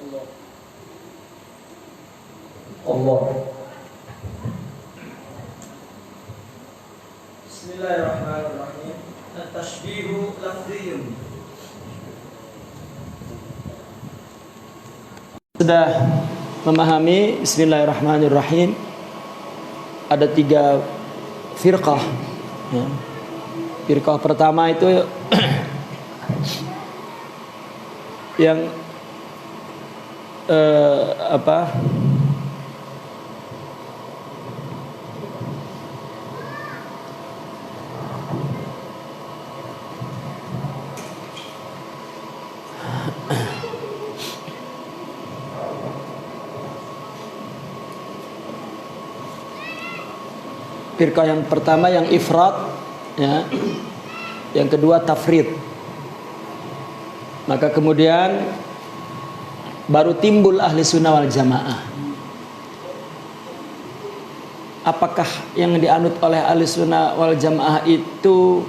Allah. Bismillahirrahmanirrahim. At-tashbihu lafziyun. Sudah memahami Bismillahirrahmanirrahim. Ada 3 firqah ya. Firqah pertama itu yang firqah yang pertama yang ifrat ya. Yang kedua tafrid. Maka kemudian baru timbul ahli sunnah wal jamaah. Apakah yang dianut oleh ahli sunnah wal jamaah itu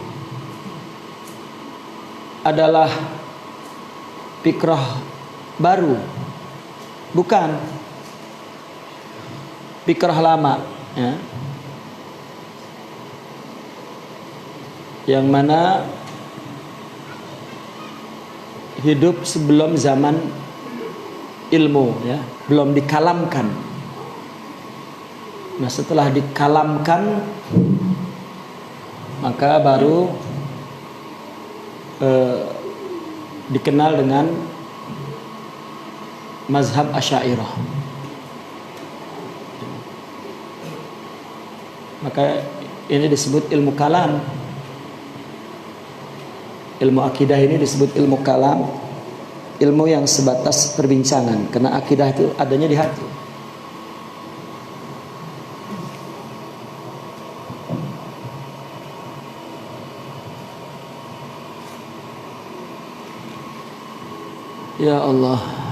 adalah fikrah baru? Bukan. Fikrah lama ya. Yang mana hidup sebelum zaman ilmu ya, belum dikalamkan. Nah, setelah dikalamkan maka baru dikenal dengan mazhab Asy'ariyah. Maka ini disebut ilmu kalam. Ilmu akidah ini disebut ilmu kalam, ilmu yang sebatas perbincangan, karena akidah itu adanya di hati. Ya Allah.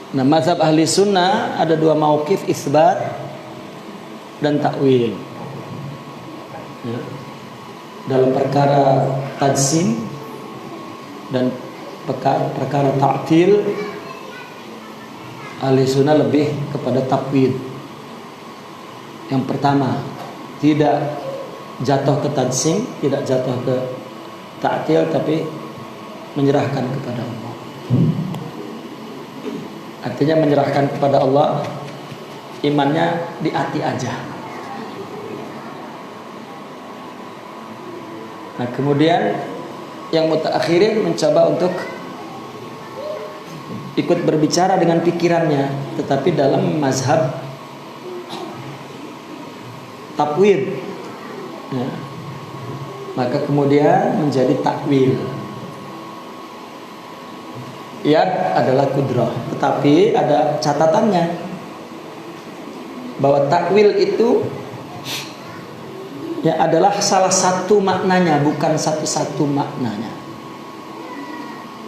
Nah, mazhab ahli sunnah ada 2 mauqif, isbat dan takwil ya. Dalam perkara tajsim dan perkara ta'til, ahli sunnah lebih kepada takwil. Yang pertama, tidak jatuh ke tajsim, tidak jatuh ke ta'til, tapi menyerahkan kepada Allah. Artinya menyerahkan kepada Allah, imannya di hati aja. Nah, kemudian yang mutaakhirin mencoba untuk ikut berbicara dengan pikirannya, tetapi dalam mazhab takwil ya. Maka kemudian menjadi takwil. Yad adalah kudrah, tetapi ada catatannya bahwa takwil itu ya adalah salah satu maknanya, bukan satu-satu maknanya.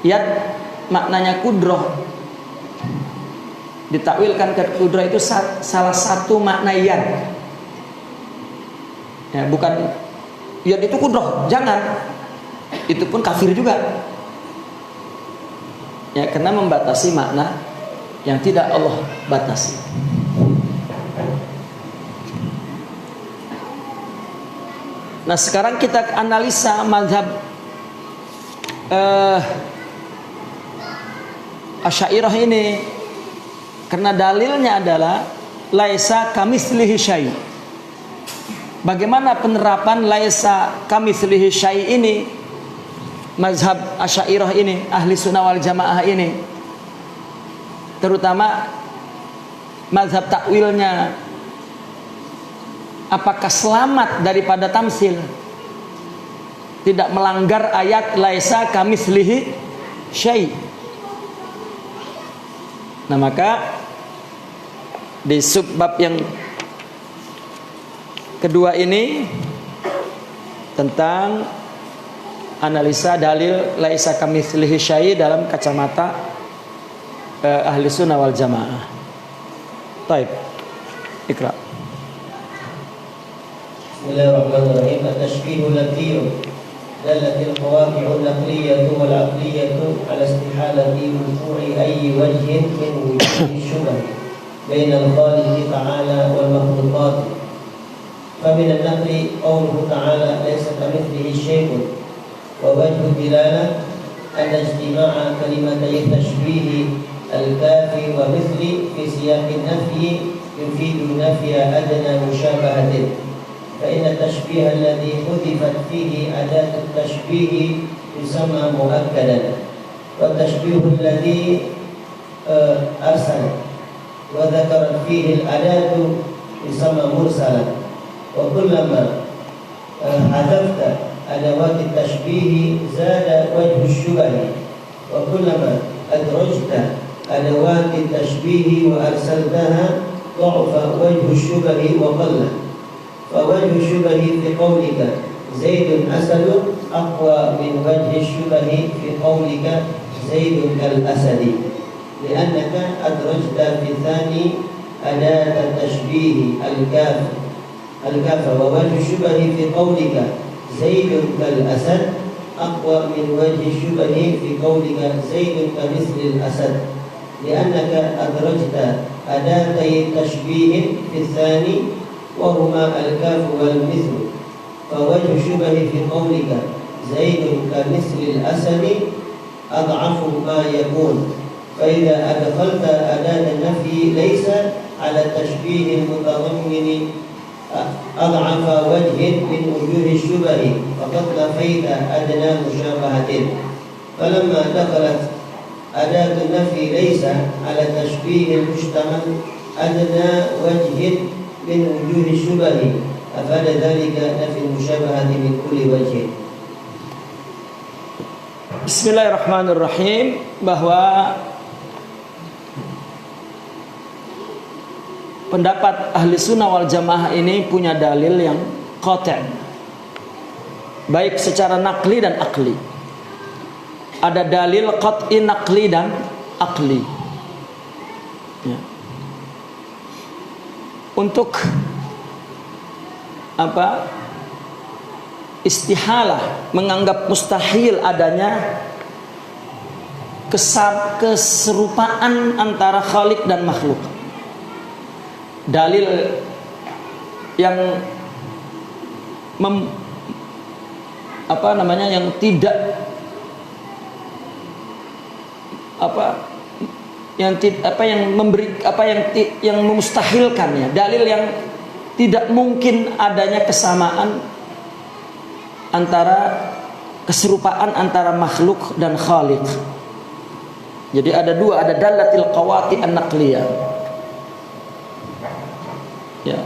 Yad maknanya kudrah, ditakwilkan ke kudrah itu salah satu makna yad. Ya, bukan yad itu kudrah, jangan. Itu pun kafir juga. Ya, karena membatasi makna yang tidak Allah batasi. Nah, sekarang kita analisa mazhab Asy'ariyah ini, karena dalilnya adalah laisa kamitslihi syai'. Bagaimana penerapan laisa kamitslihi syai' ini? Mazhab Asy'ariyah ini, ahli sunnah wal jamaah ini, terutama mazhab takwilnya, apakah selamat daripada tamsil, tidak melanggar ayat laisa kamitslihi syai'. Nah, maka di subbab yang kedua ini tentang analisa dalil laisa kamitslihi syai' dalam kacamata ahli sunnah wal jamaah. Taib, ikra. Bismillahirrahmanirrahim. At-tashbihul latiyu dalatil qawaqi'ul naqliyatu wal 'aqliyatu ala istihalati wuqu'i ayyi wajhin min wujuhi syubah baina al-khaliqi ta'ala wal makhluqat. Fa min an-naqli qawluhu ta'ala laysa kamithlihi syai'un wa wajhu dilalah anna ijtima'a kalimatay tashbih al-kafi wa mithli fi siyaqin nafyi yufidu nafya adna musyabahatin. Fa inna tashbih alladhi hudifat fihi adatu tashbih yusamma muakkadan wa tashbih alladhi arsala wa dhakarat fihi al-adatu yusamma mursalan wa kullama hadafta adawat at-tashbih zada wajhu syubah wa kullama adrajta adawat at-tashbih wa arsaltaha dha'fa wajhu syubah wa qalla. فوجه الشبه في قولك زيد أسد أقوى من وجه الشبه في قولك زيد كالأسد لأنك أدرجت في الثاني أداة التشبيه الكاف ووجه الشبه في قولك زيد كالأسد أقوى من وجه الشبه في قولك زيد كمثل الأسد لأنك أدرجت أداتي تشبيه في الثاني وهما الكاف والمثل فوجه الشبه في قولك زيد كمثل الأسد أضعف ما يكون فإذا أدخلت أداة النفي ليس على التشبيه المتضمن أضعف وجه من وجوه الشبه فقد نفيت أدنى مشابهة فلما دخلت أداة النفي ليس على التشبيه المشتمل أدنى وجه من وجوه الشبه أفاد ذلك نفي المشابهة من كل وجه. Bismillahirrahmanirrahim. Bahwa pendapat ahli sunnah wal jamaah ini punya dalil yang qati', baik secara nakli dan akli. Ada dalil qat'i nakli dan akli ya. Untuk apa? Istihalah, menganggap mustahil adanya keserupaan antara khalik dan makhluk. Dalil yang yang tidak yang memustahilkannya, dalil yang tidak mungkin adanya kesamaan antara keserupaan antara makhluk dan khaliq. Jadi ada dua, ada dalatil qawati an-naqliyah ya,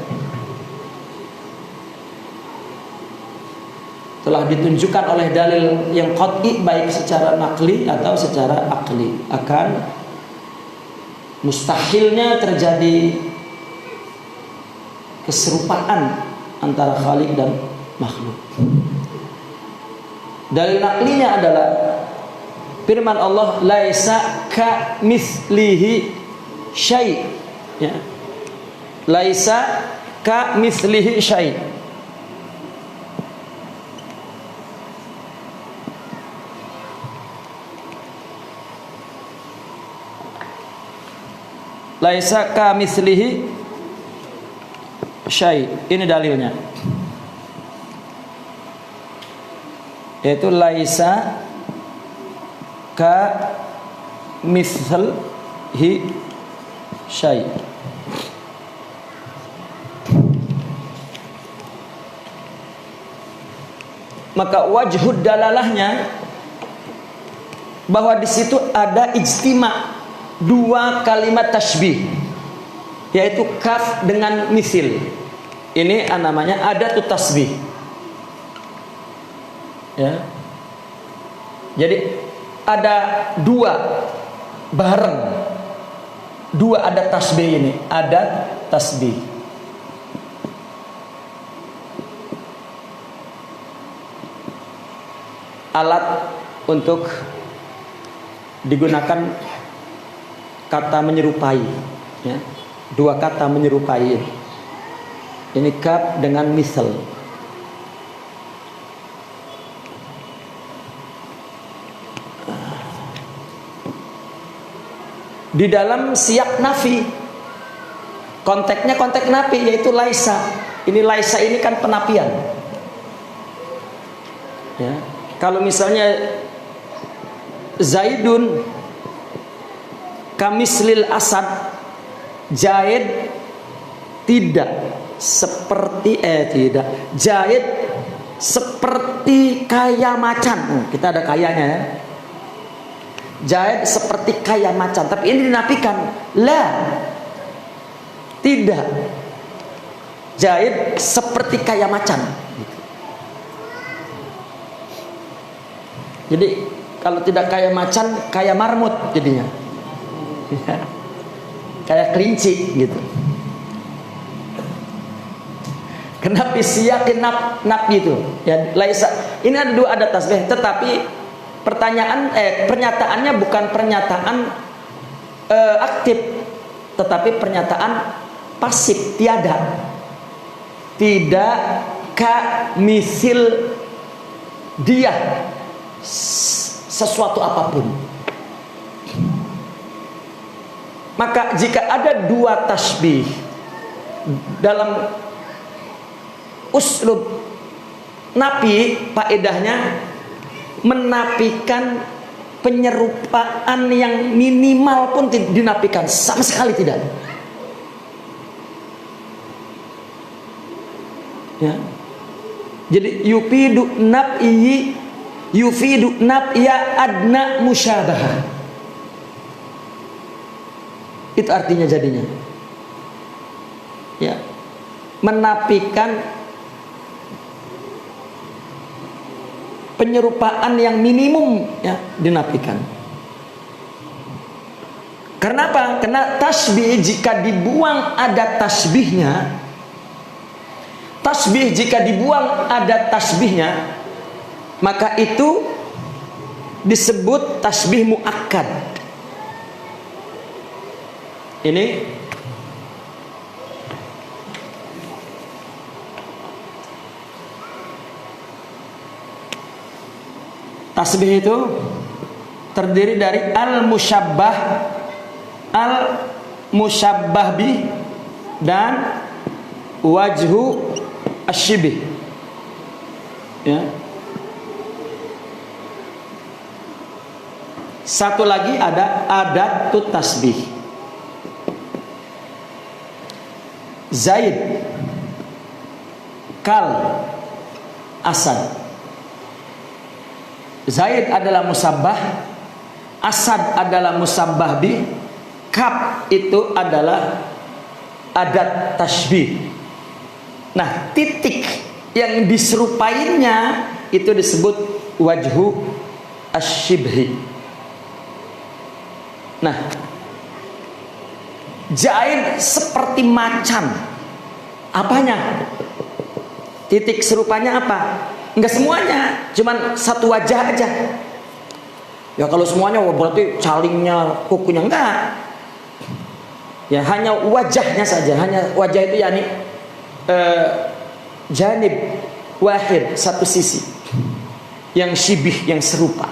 telah ditunjukkan oleh dalil yang qat'i baik secara nakli atau secara akli akan mustahilnya terjadi keserupaan antara khaliq dan makhluk. Dalil naklinya adalah firman Allah laisa ka mislihi syai' ya. Laisa ka mislihi syai'. Laisa ka mislihi syai'. Ini dalilnya. Yaitu laisa ka mislihi syai'. Maka wajhud dalalahnya bahwa di situ ada ijtima' dua kalimat tasbih, yaitu kaf dengan misil. Ini namanya adatut tasbih ya. Jadi ada dua bareng, dua adat tasbih ini, adat tasbih. Alat untuk digunakan kata menyerupai ya. Dua kata menyerupai. Ini kaf dengan misal di dalam siyak nafi. Konteksnya konteks nafi, yaitu laisa. Ini laisa ini kan penafian. Ya. Kalau misalnya Zaidun kamislil asad, Zaid tidak seperti tidak. Zaid seperti kaya macan. Kita ada kayanya ya. Zaid seperti kaya macan, tapi ini dinafikan. La, tidak. Zaid seperti kaya macan. Jadi kalau tidak kaya macan, kaya marmut jadinya. Kayak kelinci gitu. Kenapa siyakin nap gitu? Ya, laisa. Ini ada dua adat tasbih, tetapi pernyataannya bukan pernyataan aktif, tetapi pernyataan pasif, tiada. Tidak ka misil dia sesuatu apapun. Maka jika ada dua tasbih dalam uslub nafi, faedahnya menafikan penyerupaan yang minimal pun dinafikan, sama sekali tidak. Ya. Jadi yufidu nafya adna musyabahah. Itu artinya jadinya. Ya. Menafikan penyerupaan yang minimum, ya, dinafikan. Karena apa? Karena tasbih jika dibuang ada tasbihnya. Tasbih jika dibuang ada tasbihnya, maka itu disebut tasbih muakkad. Ini tasbih itu terdiri dari al-musyabbah bih dan wajhu asyibih. Ya. Satu lagi ada adatut tasbih. Zaid kal asad. Zaid adalah musabbah, asad adalah musabbah bih, kaf itu adalah adat tasbih. Nah, titik yang diserupainya itu disebut wajhu asyibhi. Nah, Zaid seperti macan. Apanya? Titik serupanya apa? Enggak semuanya, cuman satu wajah aja. Ya kalau semuanya berarti calingnya, kukunya enggak. Ya hanya wajahnya saja, hanya wajah itu yakni janib wahid, satu sisi yang syibih, yang serupa.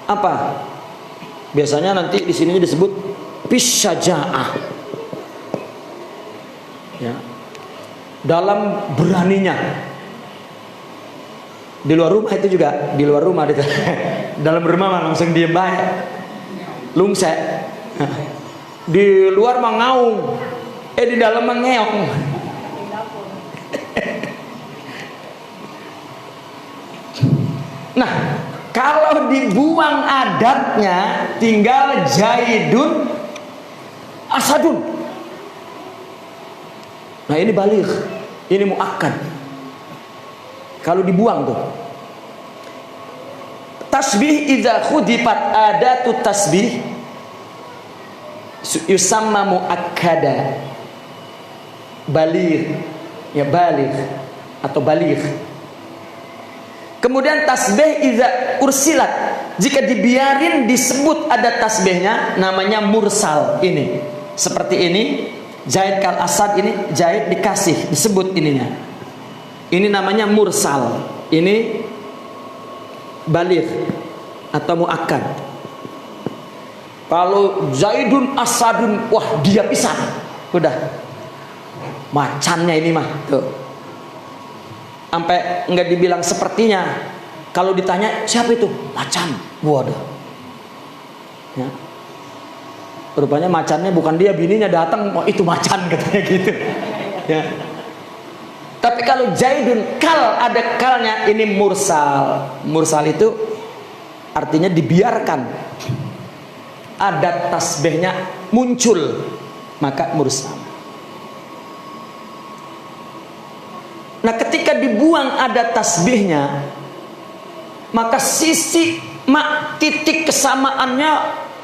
Apa? Biasanya nanti di sini disebut bisyaja'ah. Ya. Dalam beraninya. Di luar rumah itu juga, di luar rumah itu. Dalam rumah mah langsung diem baik. Lungsek. Di luar mah ngaung. Di dalam mah ngeong. Nah, kalau dibuang adatnya tinggal Zaidun asadun. Nah, ini baligh, ini muakkad. Kalau dibuang tuh. Tasbih idza khudifat adatut tasbih yusamma muakkada. Baligh, ya baligh atau baligh. Kemudian tasbih idza ursilat, jika dibiarin disebut ada tasbihnya, namanya mursal. Ini seperti ini, Zaid kal asad, ini Zaid dikasih, disebut ininya. Ini namanya mursal. Ini baligh atau muakkad. Kalau Zaidun Asadun, wah dia pisan. Udah. Macannya ini mah tuh. Sampai enggak dibilang sepertinya. Kalau ditanya siapa itu? Macan. Waduh. Ya. Rupanya macannya bukan dia, bininya datang, oh itu macan katanya gitu. Ya. Tapi kalau Zaidun kal, ada kalnya, ini mursal. Mursal itu artinya dibiarkan. Ada tasbihnya muncul, maka mursal. Nah, ketika dibuang ada tasbihnya, maka sisi titik kesamaannya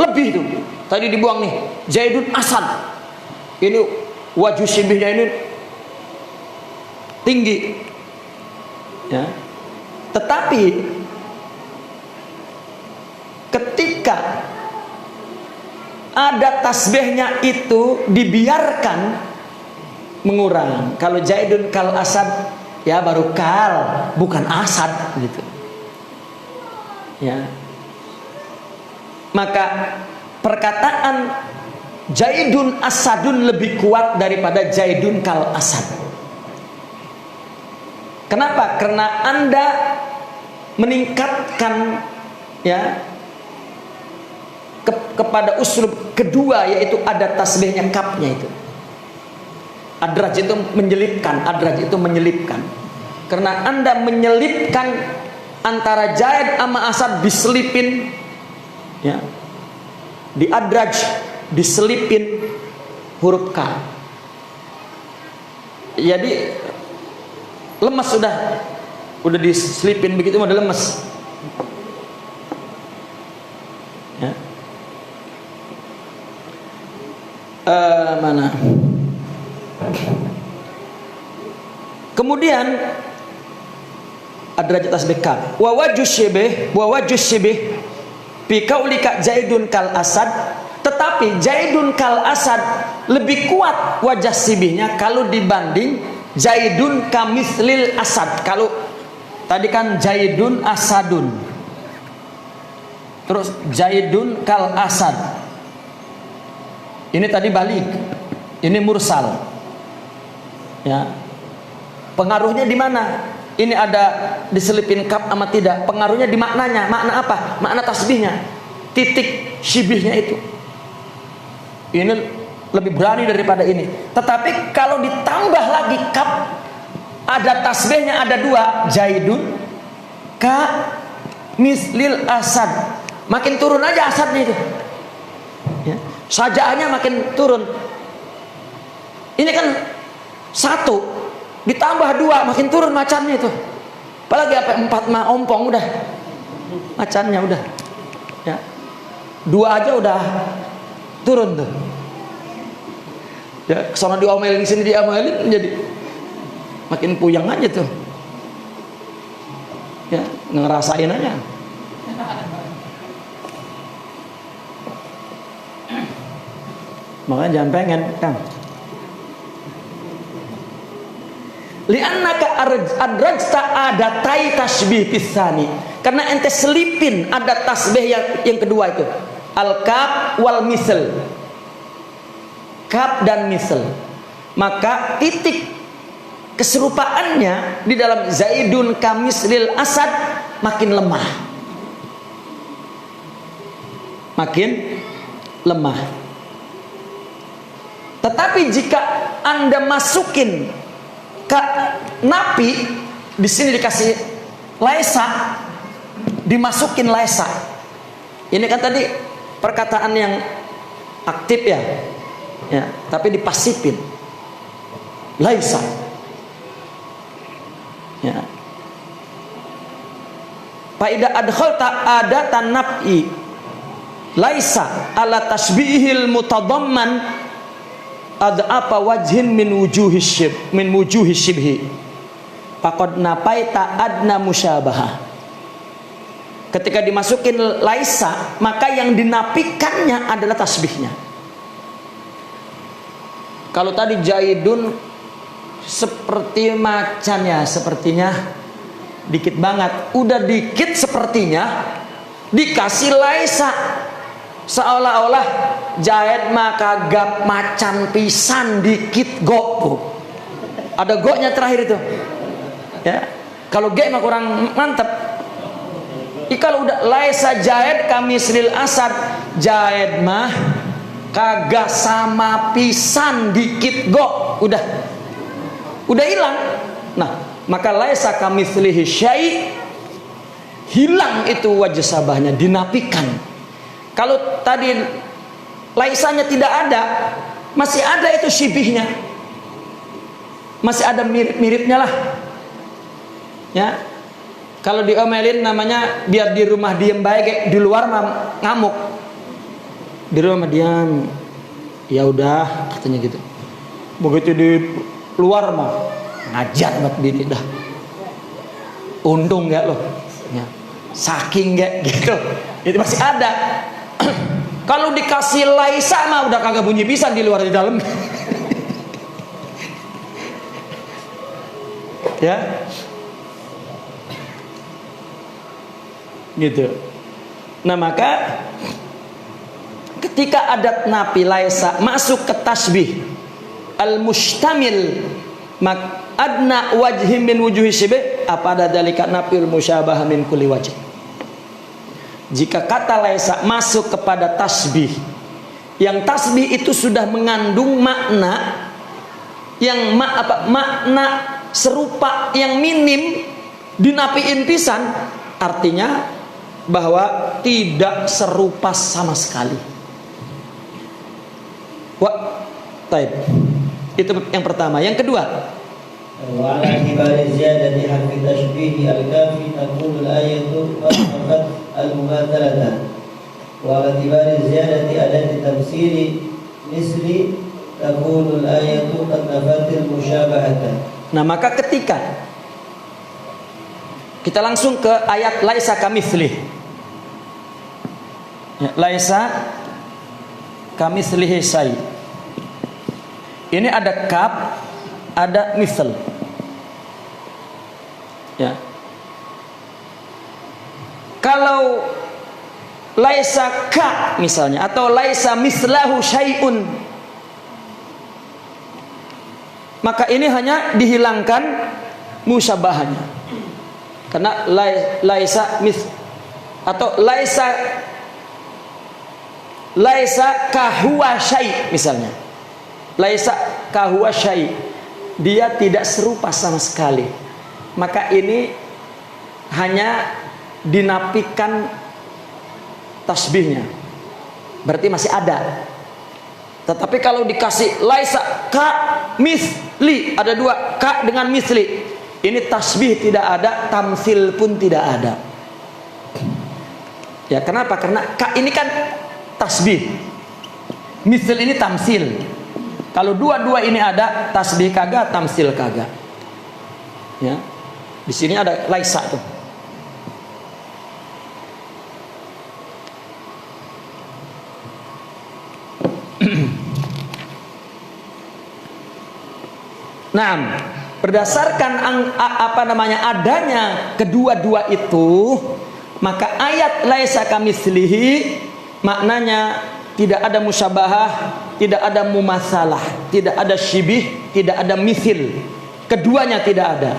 lebih tuh. Tadi dibuang nih, Zaidun Asad. Ini wajah sibihnya ini tinggi. Ya. Tetapi ketika ada tasbihnya itu dibiarkan, mengurang. Kalau Zaidun kal Asad, ya baru kal, bukan Asad gitu. Ya. Maka perkataan Zaidun Asadun lebih kuat daripada Zaidun kal Asad. Kenapa? Karena Anda meningkatkan ya kepada uslub kedua, yaitu ada tasbihnya kapnya itu. Adraj itu menyelipkan, adraj itu menyelipkan. Karena Anda menyelipkan antara Zaid sama Asad, diselipin ya. Di adraj diselipin huruf K. Jadi lemes udah diselipin begitu udah lemes. Ya. Mana? Kemudian adraj tasbih K. Wa wajus syibih fi qaulika Zaidun kal Asad, tetapi Zaidun kal Asad lebih kuat wajah sibihnya kalau dibanding Zaidun kamislil Asad. Kalau tadi kan Zaidun Asadun, terus Zaidun kal Asad, ini tadi balik, ini mursal ya. Pengaruhnya di mana? Ini ada diselipin kap sama tidak? Pengaruhnya di maknanya. Makna apa? Makna tasbihnya. Titik syibihnya itu. Ini lebih berani daripada ini. Tetapi kalau ditambah lagi kap, ada tasbihnya ada dua. Zaidun ka mislil Asad. Makin turun aja Asadnya itu. Ya. Sajaannya makin turun. Ini kan satu. Ditambah dua, makin turun macannya itu. Apalagi apa 4 mah ompong udah. Macannya udah. Ya. 2 aja udah turun tuh. Ya, kesana diomelin, sini diomelin, jadi makin puyeng aja tuh. Ya, ngerasain aja. Makanya jangan pengen, Kang. Li'annaka adrajta adatai tasbih pisani, karena ente selipin ada tasbih yang kedua itu al-kaf wal misl, kaf dan misl, maka titik keserupaannya di dalam Zaidun kamislil Asad makin lemah, makin lemah. Tetapi jika Anda masukin napi, di sini dikasih laisa, dimasukin laisa. Ini kan tadi perkataan yang aktif ya, tapi dipasifin laisa. Ya. Faida adkhalta adatan naf'i laisa ala tasbihil mutadamman ada apa wajhin min wujuhi syibhi faqad napaita adna musyabahah. Ketika dimasukin laisa, maka yang dinapikannya adalah tasbihnya. Kalau tadi Zaidun seperti macan ya, sepertinya dikit banget, udah dikit sepertinya dikasih laisa, Seolah-olah Zaid maka gap macan pisan dikit go. Ada go-nya terakhir itu. Ya. Kalau G mah kurang mantap. Kalau udah laisa Zaid kamislil asad, Zaid mah kagak sama pisan dikit go. Udah hilang. Nah, maka laisa kamitslihi syai', hilang itu wajh sabahnya, dinafikan. Kalau tadi laisanya tidak ada, masih ada itu syibihnya, masih ada mirip-miripnya lah. Ya, kalau diomelin namanya biar di rumah diem baik, di luar ngamuk. Di rumah diam, ya udah katanya gitu. Begitu di luar mah ngajar buat bini dah. Untung ya loh, ya. Saking gak gitu, itu masih ada. Kalau dikasih laisa mah udah kagak bunyi pisan di luar di dalam. Ya. Gitu. Nah, maka ketika adat nafi laisa masuk ke tasbih al-mustamil mak adna wajhim min wujuhi syibih, apa ada dalika nafil musyabah min kulli wajh. Jika kata laisa masuk kepada tasbih, yang tasbih itu sudah mengandung makna yang makna serupa yang minim, dinafiin pisan, artinya bahwa tidak serupa sama sekali. Taib. Itu yang pertama. Yang kedua, wa ala ibari ziyadati harfi tashbih al-kafi takunu al-ayatu qad al-mumathalatan wa ala ibari ziyadati adati tamsili misli takunu al-ayatu qad nafatil musyabahatan. Nah, maka ketika kita langsung ke ayat laisa kamitslihi, ya, laisa kamitslihi syai'. Ini ada kaf, ada misl. Ya. Kalau laisa ka misalnya atau laisa mislahu syai'un, maka ini hanya dihilangkan musyabahannya. Karena laisa mis atau laisa kahuwa syai' misalnya. Laisa kahuwa syai', dia tidak serupa sama sekali. Maka ini hanya dinafikan tasbihnya, berarti masih ada. Tetapi kalau dikasih laisa ka misli, ada dua ka dengan misli, ini tasbih tidak ada, tamsil pun tidak ada. Ya, kenapa? Karena ka ini kan tasbih, misl ini tamsil. Kalau dua-dua ini ada, tasbih kagak, tamsil kagak. Ya, di sini ada laisa tuh. Nah, berdasarkan adanya kedua-dua itu, maka ayat laisa kamitslihi maknanya tidak ada musyabahah, tidak ada mumatsalah, tidak ada syibih, tidak ada misil. Keduanya tidak ada.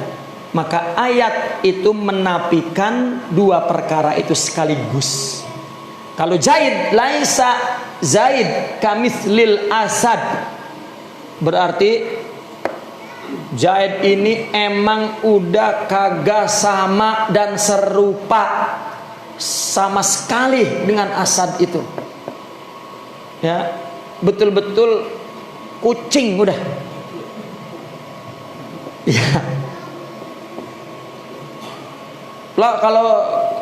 Maka ayat itu menafikan dua perkara itu sekaligus. Kalau Zaid, laisa Zaid kamitslil asad, berarti Zaid ini emang udah kagak sama dan serupa sama sekali dengan asad itu. Ya, betul-betul kucing udah. Ya. Lah kalau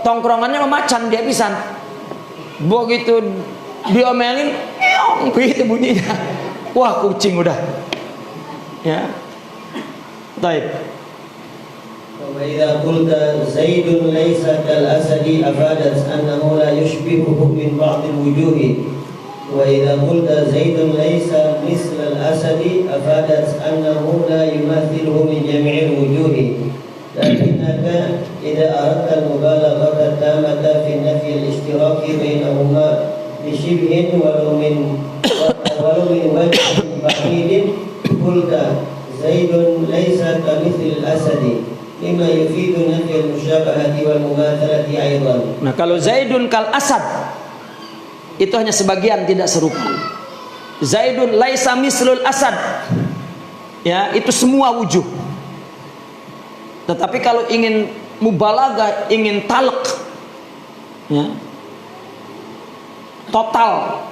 tongkrongannya macan dia pisan. Begitu diomelin, begitu bunyinya. Wah, kucing udah. Ya. Baik. Wa idza qulta Zaidun laysa kal asadi afadat annahu la yushbihuhu min ba'd al-wujuhi. وإذا قلت زيد ليس مثل الأسد أفادت أنه لا يماثله من جميع الوجوه لكنك إذا أردت المبالغة التامة في النفي الاشتراك بينهما بشبه ولو من وجه بعيد قلت زيد ليس كمثل الأسد لما يفيد نفي المشابهة والمماثلة أيضا. Nah, kalau Zaidun kal asad itu hanya sebagian, tidak serupa. Zaidun laisa mislul asad, ya, itu semua wujuh. Tetapi kalau ingin mubalaghah, ingin talq, ya, total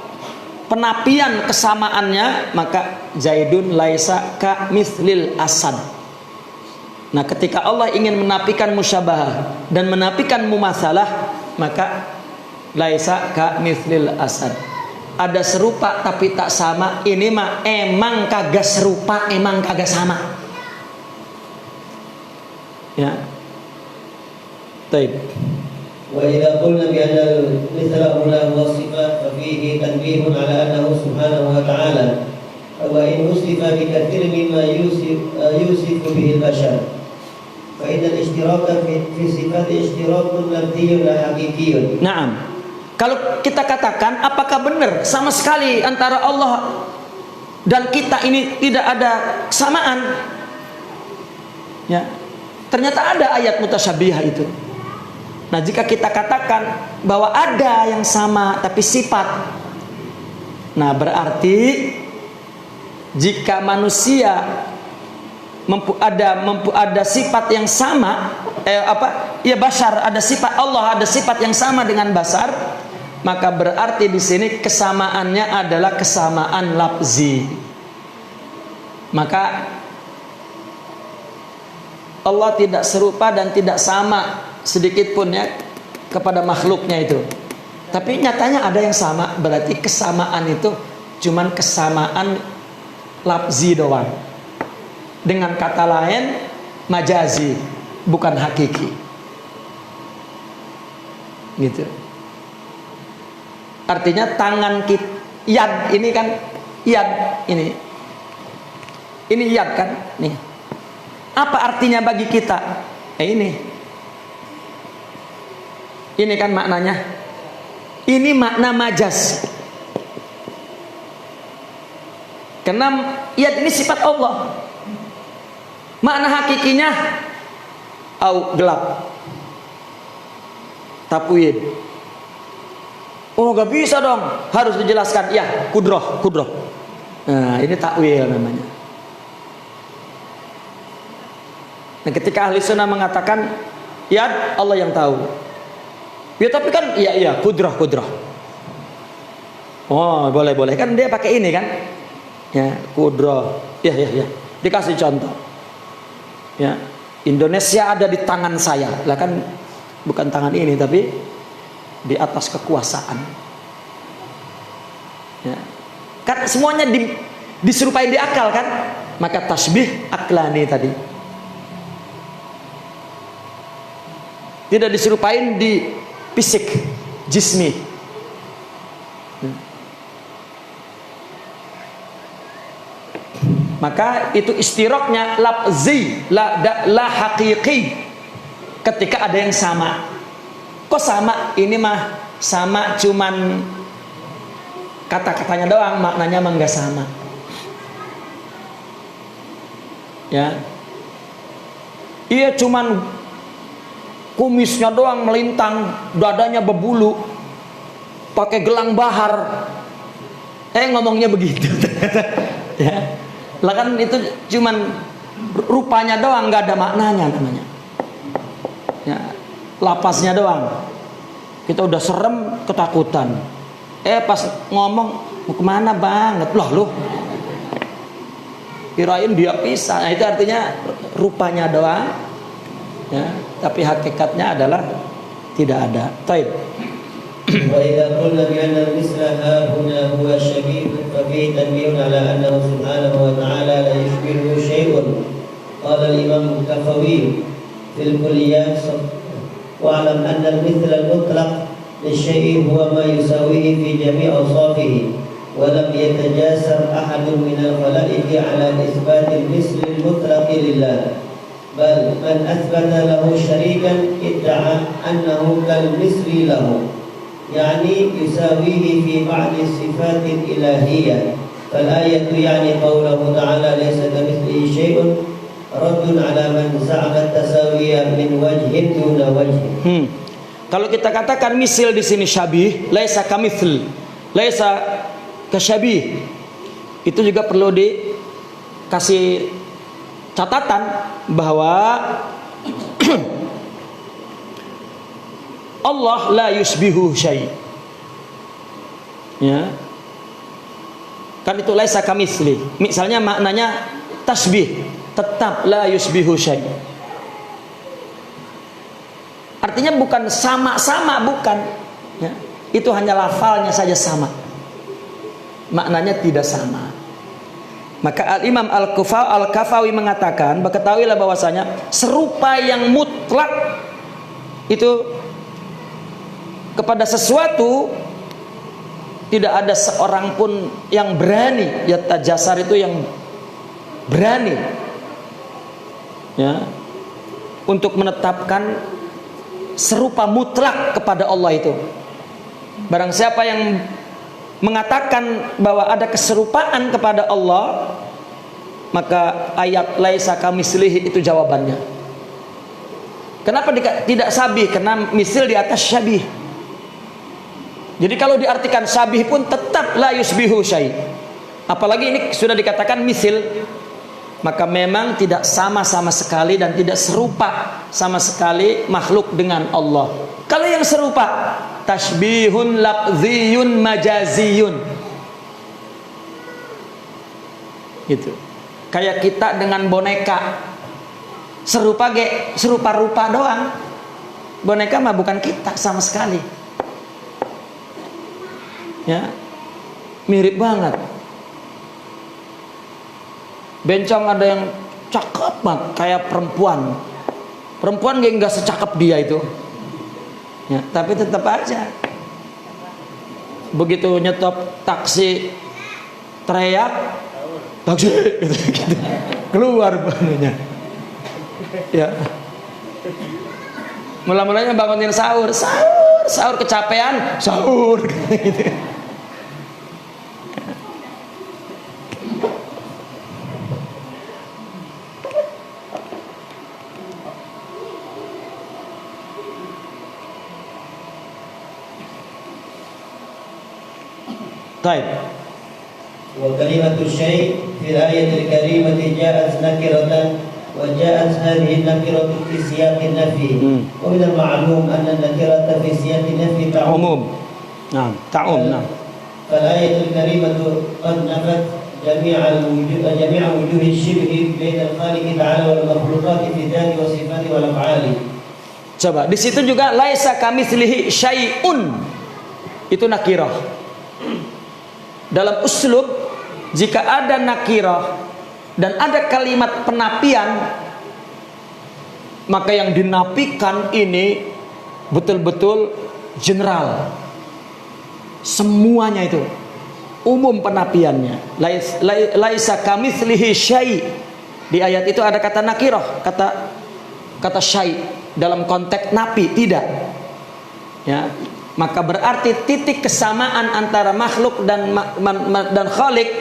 penapian kesamaannya, maka Zaidun laisa ka mithlil asad. Nah, ketika Allah ingin menafikan musyabahah dan menafikan mumatsalah, maka laisa ka mithlil asad. Ada serupa tapi tak sama. Ini mah emang kagak serupa, emang kagak sama. Ya. Baik. وإذا قلنا بأن المثل هنا هو الصفة ففيه تنبيه على أنه سبحانه وتعالى وإن وصف بكثير مما يوصف به البشر فإن الاشتراك في صفات اشتراك لفظي لا حقيقي. Naam. Kalau kita katakan apakah benar sama sekali antara Allah dan kita ini tidak ada kesamaan? Ya. Ternyata ada ayat mutasyabihah itu. Nah, jika kita katakan bahwa ada yang sama tapi sifat, nah berarti jika manusia ada sifat yang sama, bashar ada sifat, Allah ada sifat yang sama dengan bashar, maka berarti di sini kesamaannya adalah kesamaan lafzi. Maka Allah tidak serupa dan tidak sama sedikit pun ya kepada makhluknya itu. Tapi nyatanya ada yang sama, berarti kesamaan itu cuman kesamaan lafzi doang. Dengan kata lain majazi, bukan hakiki. Gitu. Artinya tangan kita, yad ini kan, yad ini. Ini yad kan, nih. Apa artinya bagi kita? Ini kan maknanya. Ini makna majaz. Karena yad ini sifat Allah. Makna hakikinya au gelap. Tapwid. Oh, gak bisa dong. Harus dijelaskan. Ya, kudroh. Nah, ini takwil namanya. Nah, ketika ahli sunnah mengatakan yad, Allah yang tahu. Ya tapi kan iya kudroh. Oh, boleh kan dia pakai ini kan? Ya, kudroh. Ya. Dikasih contoh. Ya, Indonesia ada di tangan saya. Lah kan bukan tangan ini tapi di atas kekuasaan. Ya. Kan semuanya diserupai di akal kan? Maka tasbih aklani tadi. Tidak diserupain di fisik, jismi. Maka itu istiroknya lafzi, la haqiqi. Ketika ada yang sama. Kok sama? Ini mah sama cuman kata-katanya doang, maknanya mah enggak sama. Ya. Iya cuman kumisnya doang melintang, dadanya berbulu, pakai gelang bahar. Ngomongnya begitu. Ya. Lah kan itu cuman rupanya doang, nggak ada maknanya namanya. Ya. Lapasnya doang. Kita udah serem, ketakutan. Pas ngomong, mau kemana banget? Loh. Kirain dia pisah. Nah, itu artinya rupanya doang. Ya, tapi hakikatnya adalah tidak ada. Taib. وإذا قلنا بأن المثل ها هنا هو الشبيه ففيه تنبيه على أنه سبحانه وتعالى لا يشبهه شيء. قال الإمام الكفوي في الكليات واعلم أن المثل المطلق للشيء هو ما يساويه في جميع أوصافه ولم يتجاسر أحد من الخلائق على إثبات المثل المطلق لله. بل من أثبت له شريكا ادعى أنه كالمثل له يعني يساويه في بعض الصفات الإلهية فالآية يعني قوله تعالى ليس كمثله شيء رد على من زعم التساوي من وجه دون وجه. Kalau kita katakan misil di sini syabih, laisa kamitsl, laisa kasyabih, itu juga perlu dikasih catatan bahwa Allah la yusbihu syai. Ya. Kan itu laisa kamitsli. Misalnya maknanya tasbih, tetap la yusbihu syai. Artinya bukan sama-sama, bukan. Ya. Itu hanya lafalnya saja sama. Maknanya tidak sama. Maka Al-Imam Al-Kafawi mengatakan, ketahuilah bahwasanya serupa yang mutlak itu kepada sesuatu tidak ada seorang pun yang berani, ya tajasar itu yang berani ya untuk menetapkan serupa mutlak kepada Allah itu. Barang siapa yang mengatakan bahwa ada keserupaan kepada Allah, maka ayat laisa kamitslihi itu jawabannya. Kenapa tidak sabih? Karena misil di atas syabih. Jadi kalau diartikan syabih pun tetap la yusbihu syai. Apalagi ini sudah dikatakan misil, maka memang tidak sama sekali dan tidak serupa sama sekali makhluk dengan Allah. Kalau yang serupa, tasbihun lafziyun majaziyun. Gitu. Kayak kita dengan boneka. Serupa rupa doang. Boneka mah bukan kita sama sekali. Ya. Mirip banget. Bencong ada yang cakep banget kayak perempuan. Perempuan enggak secakep dia itu. Ya, tapi tetap aja begitu nyetop taksi teriak taksi gitu. Keluar banunya. Ya. Mula-mulanya bangunin sahur kecapean, sahur gitu. طيب. وكلمة الشيء في الآية الكريمة جاءت نكرة وجاءت هذه النكرة في سياق النفي ومن المعلوم أن النكرة في سياق النفي تعم. نعم تعم. نعم. فالآية الكريمة قد نفت جميع وجوه الشبه بين الخالق تعالى والمخلوقات في الذات والصفات والأفعال. Coba di situ juga laisa kamitslihi syai'un. Itu nakirah. Dalam uslub, jika ada nakirah dan ada kalimat penapian, maka yang dinafikan ini betul-betul general, semuanya itu umum penapiannya. Laisa kamitslihi syai'. Di ayat itu ada kata nakirah, kata syai' dalam konteks nafi, tidak. Ya. Maka berarti titik kesamaan antara makhluk dan khalik,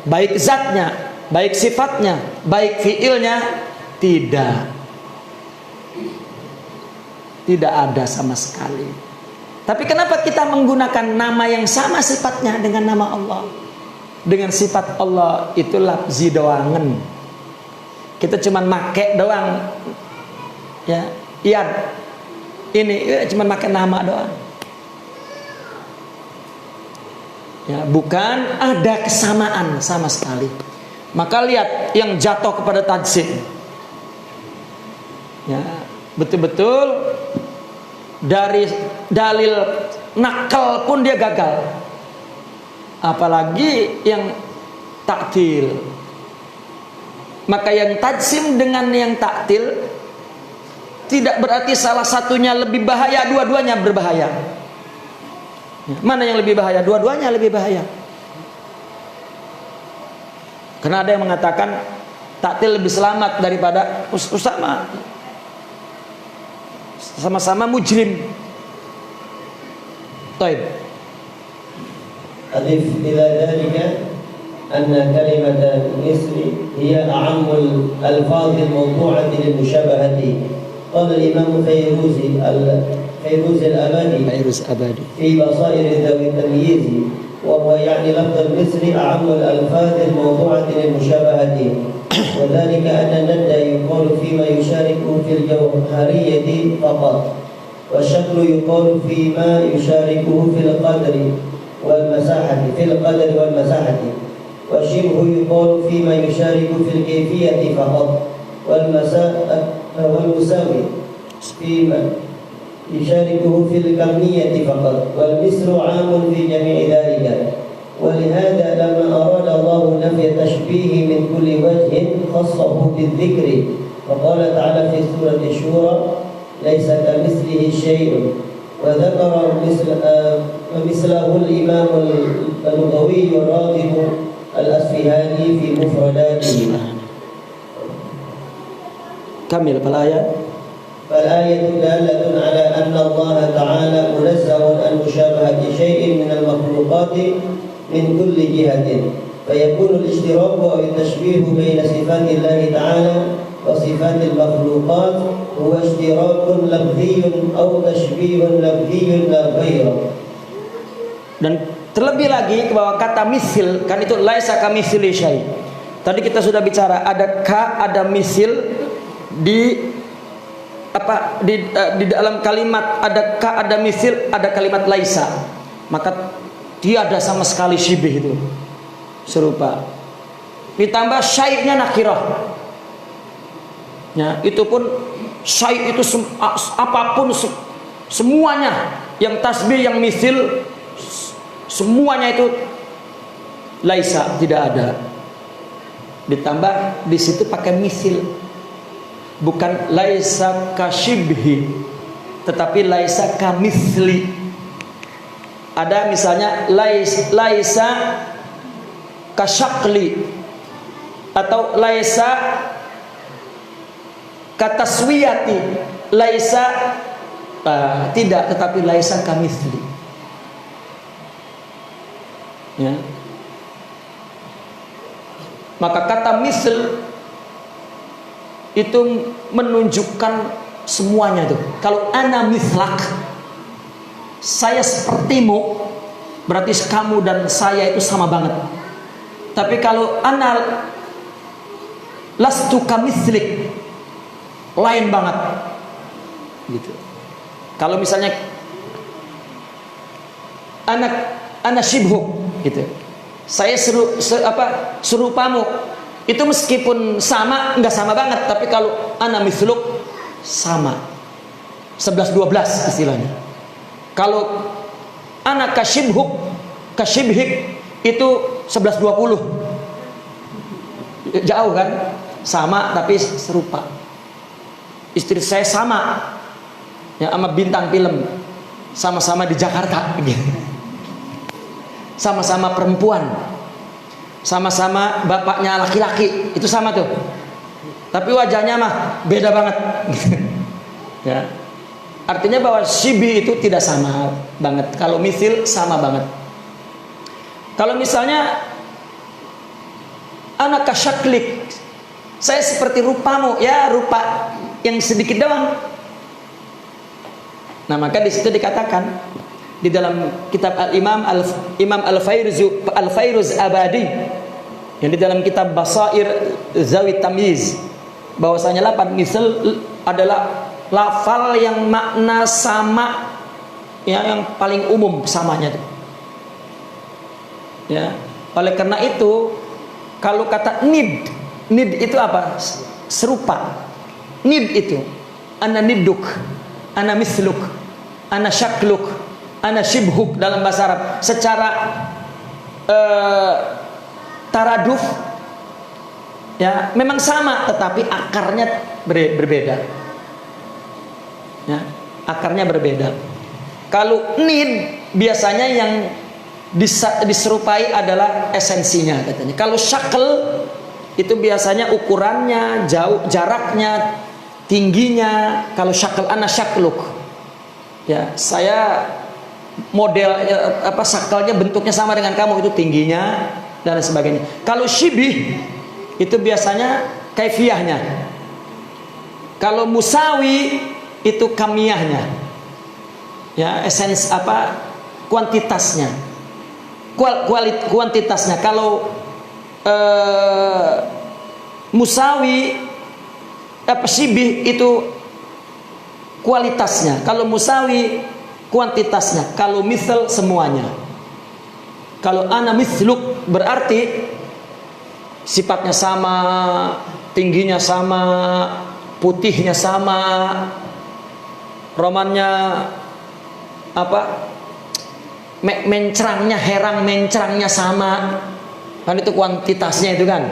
baik zatnya, baik sifatnya, baik fiilnya, tidak ada sama sekali. Tapi kenapa kita menggunakan nama yang sama sifatnya dengan nama Allah? Dengan sifat Allah itu lafzi doangan. Kita cuman make doang. Ya, iya. Ini cuman make nama doang. Ya, bukan ada kesamaan sama sekali. Maka lihat yang jatuh kepada tajsim. Ya, betul-betul dari dalil nakal pun dia gagal. Apalagi yang taktil. Maka yang tajsim dengan yang taktil tidak berarti salah satunya lebih bahaya, dua-duanya berbahaya. Mana yang lebih bahaya? Dua-duanya lebih bahaya. Karena ada yang mengatakan taktil lebih selamat daripada sama-sama mujrim. Taib. أضف إلى ذلك أن كلمة مثل هي أعم الألفاظ الموضوعة للمشابهة. قال الإمام فيروز الأبادي في بصائر ذوي التمييز، وهو يعني لفظ المثل أعم الألفاظ الموضوعة للمشابهة، وذلك أن الند يقال فيما يشاركه في الجوهرية فقط، والشكل يقال فيما يشاركه في القدر والمساحة، والشبه يقال فيما يشارك في الكيفية فقط، والمساوي فيما يشاركه في الكمية فقط، والمثل عام في جميع ذلك. ولهذا لما أراد الله نفي التشبيه من كل وجه خصه بالذكر، فقال تعالى في سورة الشورى: ليس كمثله شيء. وذكر مثله الإمام اللغوي الراغب الأصفهاني في مفرداته. كمل الآية. فالآية دالة على أن الله تعالى منزه عن مشابهة شيء من المخلوقات من كل جهة، فيكون الاشتراك أو التشبيه بين صفات الله تعالى وصفات المخلوقات هو اشتراك لفظي أو تشبيه لفظي لا غير. Dan terlebih lagi bahwa kata misil kan itu laisa kamitsili syai. Tadi kita sudah bicara ada ka, ada misil di dalam kalimat, ada ka, ada misil, ada kalimat laisa. Maka tiada sama sekali syibih itu serupa. Ditambah syai-nya nakirah. Ya, itu pun syai itu apapun semuanya yang tasbih, yang misil, semuanya itu laisa, tidak ada. Ditambah di situ pakai misil, bukan laisa kasyibhi, tetapi laisa kamitsli. Ada misalnya laisa kasyakli atau laisa kataswiyati, laisa tidak, tetapi laisa kamitsli. Ya. Maka kata misl itu menunjukkan semuanya tuh. Kalau ana mislak, saya sepertimu, berarti kamu dan saya itu sama banget. Tapi kalau ana lastu kamitslik, lain banget. Gitu. Kalau misalnya ana shibhu gitu. Saya serupamu. Itu meskipun sama, enggak sama banget, tapi kalau ana mithluk sama. 11-12 istilahnya. Kalau ana kasyibhik itu 11-20. Jauh kan? Sama tapi serupa. Istri saya sama. Ya, sama bintang film. Sama-sama di Jakarta gitu. Sama-sama perempuan, sama-sama bapaknya laki-laki, itu sama tuh. Tapi wajahnya mah beda banget. Ya. Artinya bahwa shibi itu tidak sama banget. Kalau misil sama banget. Kalau misalnya anak kasyaklik, saya seperti rupamu, ya rupa yang sedikit doang. Nah, maka di situ dikatakan di dalam kitab Imam Al-Fairuz Abadi, yang di dalam kitab Basair Zawi Tamyiz, bahwasanya lapan misal adalah lafal yang makna sama, ya, yang paling umum samanya itu. Ya, oleh karena itu kalau kata nid itu apa? Serupa. Nid itu ana niduk, ana misluk, ana syakluk, ana shibhuk dalam bahasa Arab. Secara taraduf, ya, memang sama, tetapi akarnya berbeda. Ya, akarnya berbeda. Kalau nid biasanya yang diserupai adalah esensinya katanya. Kalau syakl itu biasanya ukurannya, jaraknya, tingginya. Kalau syakl ana syakluk, ya, saya model sakalnya bentuknya sama dengan kamu, itu tingginya dan sebagainya. Kalau syibih itu biasanya kaifiyahnya. Kalau musawi itu kamiyahnya. Ya, kuantitasnya. Kuantitasnya. Kalau musawi syibih itu kualitasnya. Kalau musawi kuantitasnya. Kalau misal semuanya. Kalau ana misluk berarti sifatnya sama, tingginya sama, putihnya sama, romannya mencrangnya, herang mencrangnya sama. Kan itu kuantitasnya itu kan.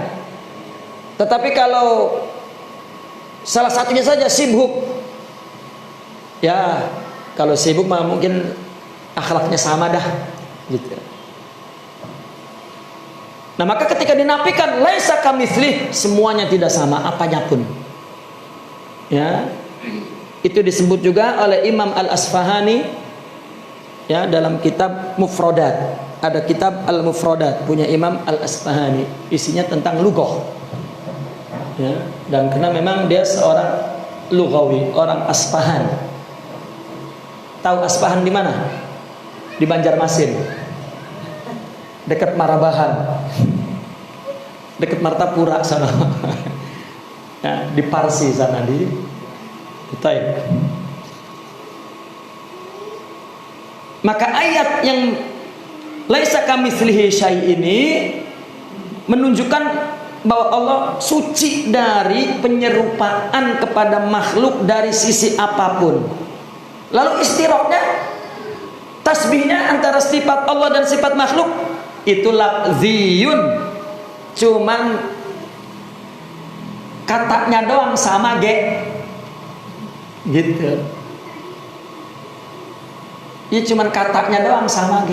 Tetapi kalau salah satunya saja sibuk, ya kalau sibuk mah mungkin akhlaknya sama dah gitu. Nah, maka ketika dinafikan laisa kamitslihi, semuanya tidak sama apanya pun. Ya. Itu disebut juga oleh Imam Al-Asfahani ya dalam kitab Mufradat. Ada kitab Al-Mufradat punya Imam Al-Asfahani, isinya tentang lughah. Ya, dan karena memang dia seorang lughawi, orang Asfahan. Tahu Asfahan di mana? Di Banjarmasin. Dekat Marabahan. Dekat Martapura sana. Ya, di Parsi sana di Taib. Maka ayat yang laisa kamitslihi syai' ini menunjukkan bahwa Allah suci dari penyerupaan kepada makhluk dari sisi apapun. Lalu istiroknya, tasbihnya antara sifat Allah dan sifat makhluk itu lafziyun, cuman katanya doang sama gitu. Ya cuman katanya doang sama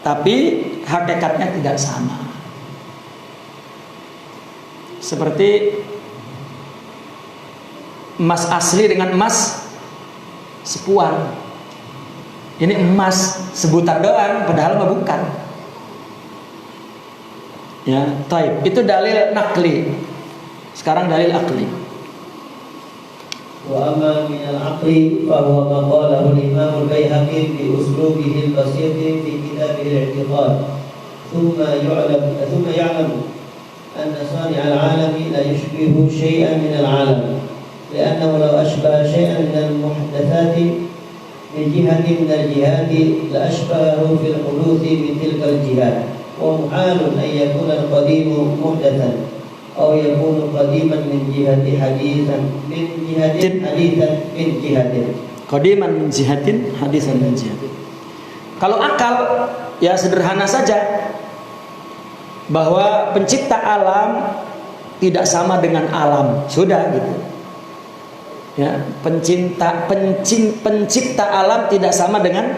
tapi hakikatnya tidak sama. Seperti emas asli dengan emas sepuan. Ini emas sebutan doang, padahal mah bukan. Ya, taib. Itu dalil nakli. Sekarang dalil akli. Wa amma min al-aqli fa huwa ma qalahu al-Imam al-Baihaqi bi uslubihi al-basit fi kitabih al-i'tiqad. Thumma ya'lam anna sani' al-'alami la yushbihu shay'an min al-'alam. لأنه لو أشبه شيئا من المحدثات من جهة من الجهات لأشبهه في الحدوث من تلك الجهات ومحال أن يكون القديم محدثا أو يكون قديما من جهة حديثا من جهة قديما من جهة حديثا من جهة. Kalau akal ya sederhana saja, bahwa pencipta alam tidak sama dengan alam, sudah gitu. Ya, pencipta alam tidak sama dengan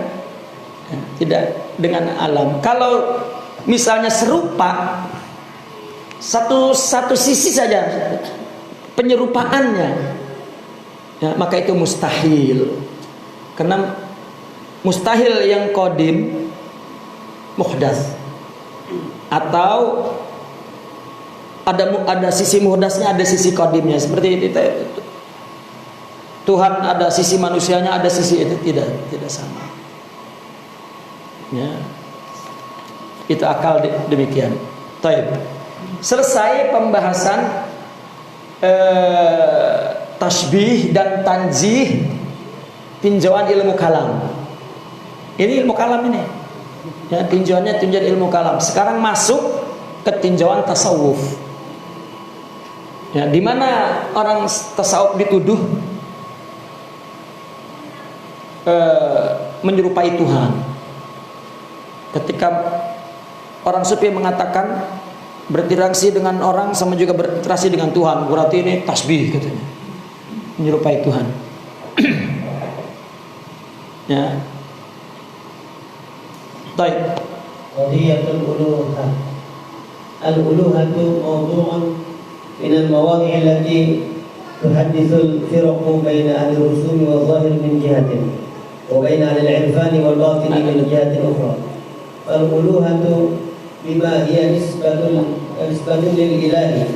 alam. Kalau misalnya serupa satu sisi saja penyerupaannya, ya, maka itu mustahil. Karena mustahil yang qadim muhdats, atau ada sisi muhdasnya, ada sisi qadimnya, seperti itu. Tuhan ada sisi manusianya, ada sisi itu tidak sama. Ya. Itu akal demikian. Taib. Selesai pembahasan tasbih dan tanzih, tinjauan ilmu kalam. Ini ilmu kalam ini. Ya, tinjauannya tinjauan ilmu kalam. Sekarang masuk ke tinjauan tasawuf. Ya, di mana orang tasawuf dituduh menyerupai Tuhan. Ketika orang sufi mengatakan berinteraksi dengan orang sama juga berinteraksi dengan Tuhan, berarti ini tasbih katanya, menyerupai Tuhan. Ya. Baik. Qadiyatul uluhah. Al-uluhatu mawdu'un min al-mawadhi' allati tuhaddithu al-firq baina ahli rusum wa zahir min jihatin. وبين أهل العرفان والباطن من جهة أخرى. فالألوهة بما هي نسبة للإله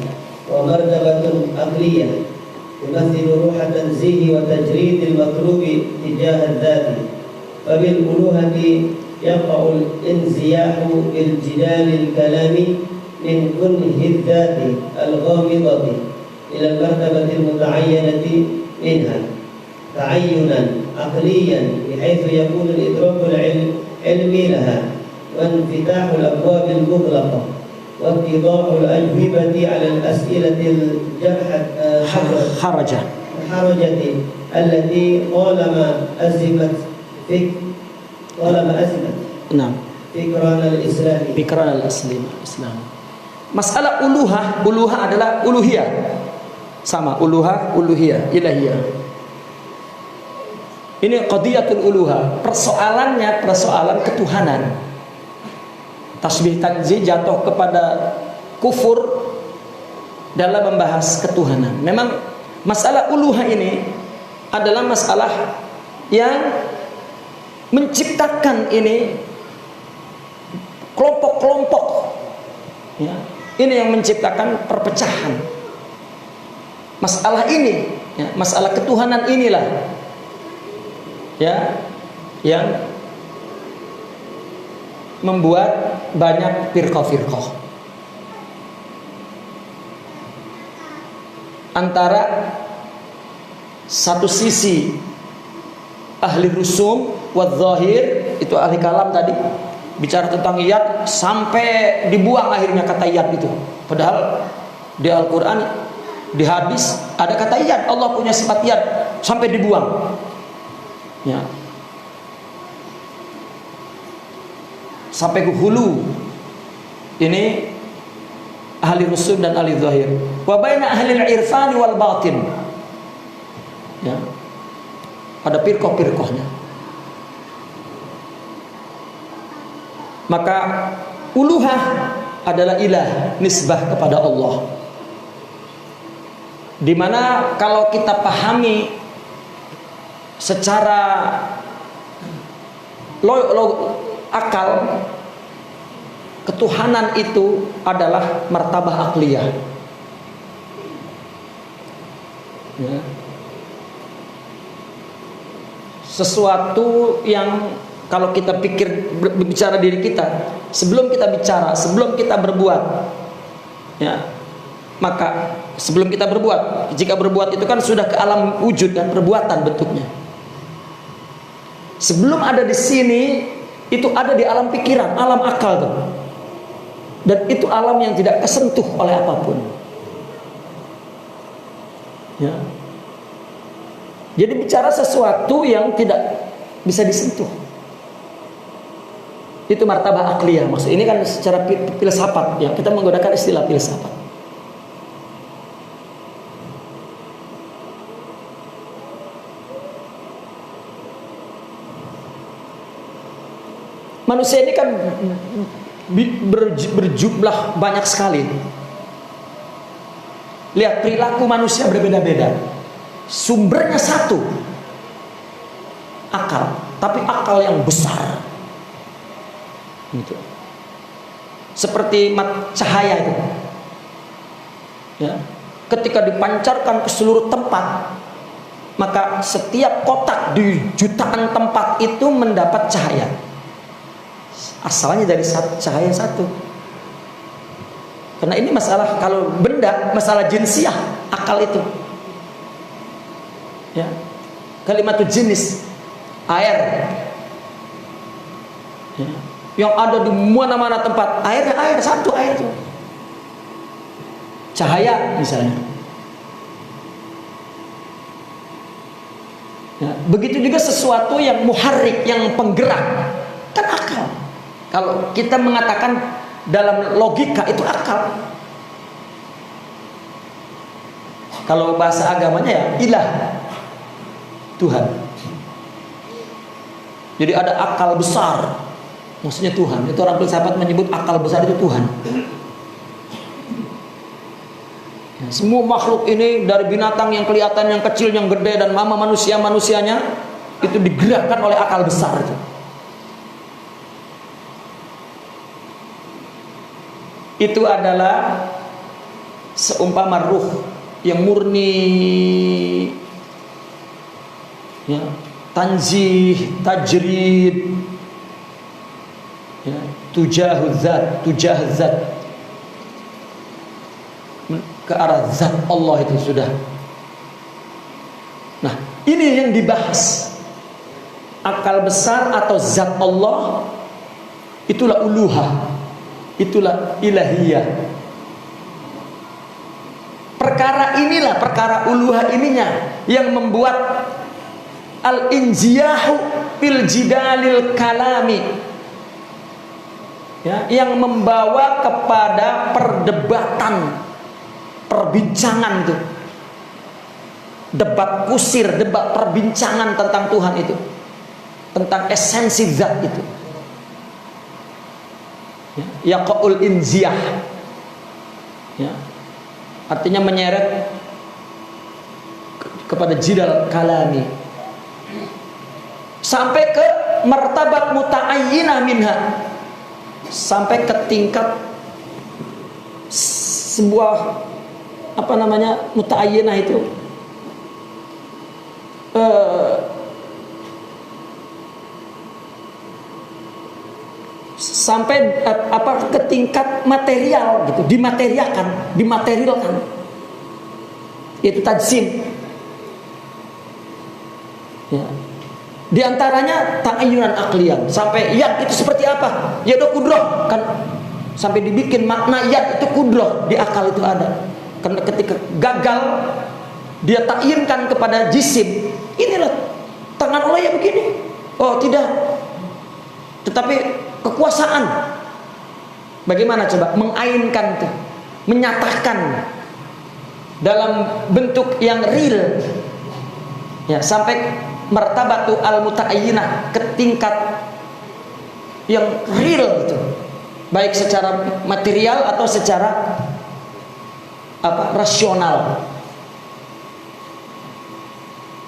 ومرتبة عقلية تمثل روح التنزيه وتجريد المطلوب تجاه الذات. فبالألوهة يقع الانزياح بالجدال الكلامي من كنه الذات الغامضة إلى المرتبة المتعينة منها تعينا عقليا، بحيث يكون الإدراك العلمي لها وانفتاح الأبواب المغلقة واتضاح الأجوبة على الأسئلة الحرجة التي طالما أزمت فكرنا الإسلامي. Masalah uluhah adalah uluhiyah. Sama, uluhiyah, ilahiyah. Ini qadiyatul uluhah. Persoalannya persoalan ketuhanan. Tasbih tanzih jatuh kepada kufur dalam membahas ketuhanan. Memang masalah uluhah ini adalah masalah yang menciptakan ini kelompok-kelompok, ya. Ini yang menciptakan perpecahan. Masalah ini, ya, masalah ketuhanan inilah, ya, yang membuat banyak firqah-firqah. Antara satu sisi ahli rusum wad zahir, itu ahli kalam tadi, bicara tentang yad sampai dibuang akhirnya kata yad itu. Padahal di Al-Quran, di hadis ada kata yad, Allah punya sifat yad, sampai dibuang, ya. Sampai ke hulu. Ini ahli rusum dan ahli zahir. Wa baina ahli al-irfani wal batin, ya. Ada firqah-firqahnya. Maka uluhah adalah ilah, nisbah kepada Allah. Dimana kalau kita pahami secara akal, ketuhanan itu adalah martabah akliyah, ya. Sesuatu yang kalau kita pikir berbicara diri kita, sebelum kita bicara, sebelum kita berbuat, ya, maka sebelum kita berbuat, jika berbuat itu kan sudah ke alam wujud dan perbuatan bentuknya. Sebelum ada di sini, itu ada di alam pikiran, alam akal tuh. Dan itu alam yang tidak kesentuh oleh apapun, ya. Jadi bicara sesuatu yang tidak bisa disentuh, itu martabah akliyah. Maksud ini kan secara filsafat, ya, kita menggunakan istilah filsafat. Manusia ini kan berjumlah banyak sekali. Lihat, perilaku manusia berbeda-beda. Sumbernya satu, akal, tapi akal yang besar. Gitu. Seperti cahaya itu, ya, ketika dipancarkan ke seluruh tempat, maka setiap kotak di jutaan tempat itu mendapat cahaya. Asalnya dari cahaya satu. Karena ini masalah, kalau benda, masalah jinsiah, akal itu, ya. Kalimat jenis air, ya, yang ada di mana-mana tempat, air satu, air itu. Cahaya misalnya, ya, begitu juga sesuatu yang muharrik, yang penggerak, kan akal. Kalau kita mengatakan dalam logika, itu akal. Kalau bahasa agamanya ya ilah, Tuhan. Jadi ada akal besar, maksudnya Tuhan. Itu orang filsafat menyebut akal besar itu Tuhan. Ya, semua makhluk ini, dari binatang yang kelihatan yang kecil, yang gede, dan manusianya, itu digerakkan oleh akal besar itu. Itu adalah seumpama ruh yang murni, ya, tanzih, tajrid, ya, tujahuzat ke arah zat Allah itu sudah. Nah, ini yang dibahas. Akal besar atau zat Allah, itulah uluhah, itulah ilahiyah. Perkara inilah, perkara uluhah ininya yang membuat al-inziyahu fil jidalil kalami, ya, yang membawa kepada perdebatan, perbincangan itu, debat kusir, debat perbincangan tentang Tuhan itu, tentang esensi zat itu, ya, yaqaul inziyah, ya, artinya menyeret kepada jidal kalami sampai ke martabat muta'ayyinah minha, sampai ke tingkat sebuah apa namanya muta'ayyinah itu sampai apa ke tingkat material gitu, dimaterialkan, itu tajsim, ya. Di antaranya ta'ayyunan aqliyan, sampai yad itu seperti apa, yad kudrah kan, sampai dibikin makna yad itu kudrah, di akal itu ada. Karena ketika gagal dia takyinkan kepada jisim, inilah tangan Allah ya begini, oh tidak, tetapi kekuasaan bagaimana coba mengainkan itu, menyatakan dalam bentuk yang real, ya, sampai martabatu al-muta'ayyinah, ke tingkat yang real itu, baik secara material atau secara apa rasional,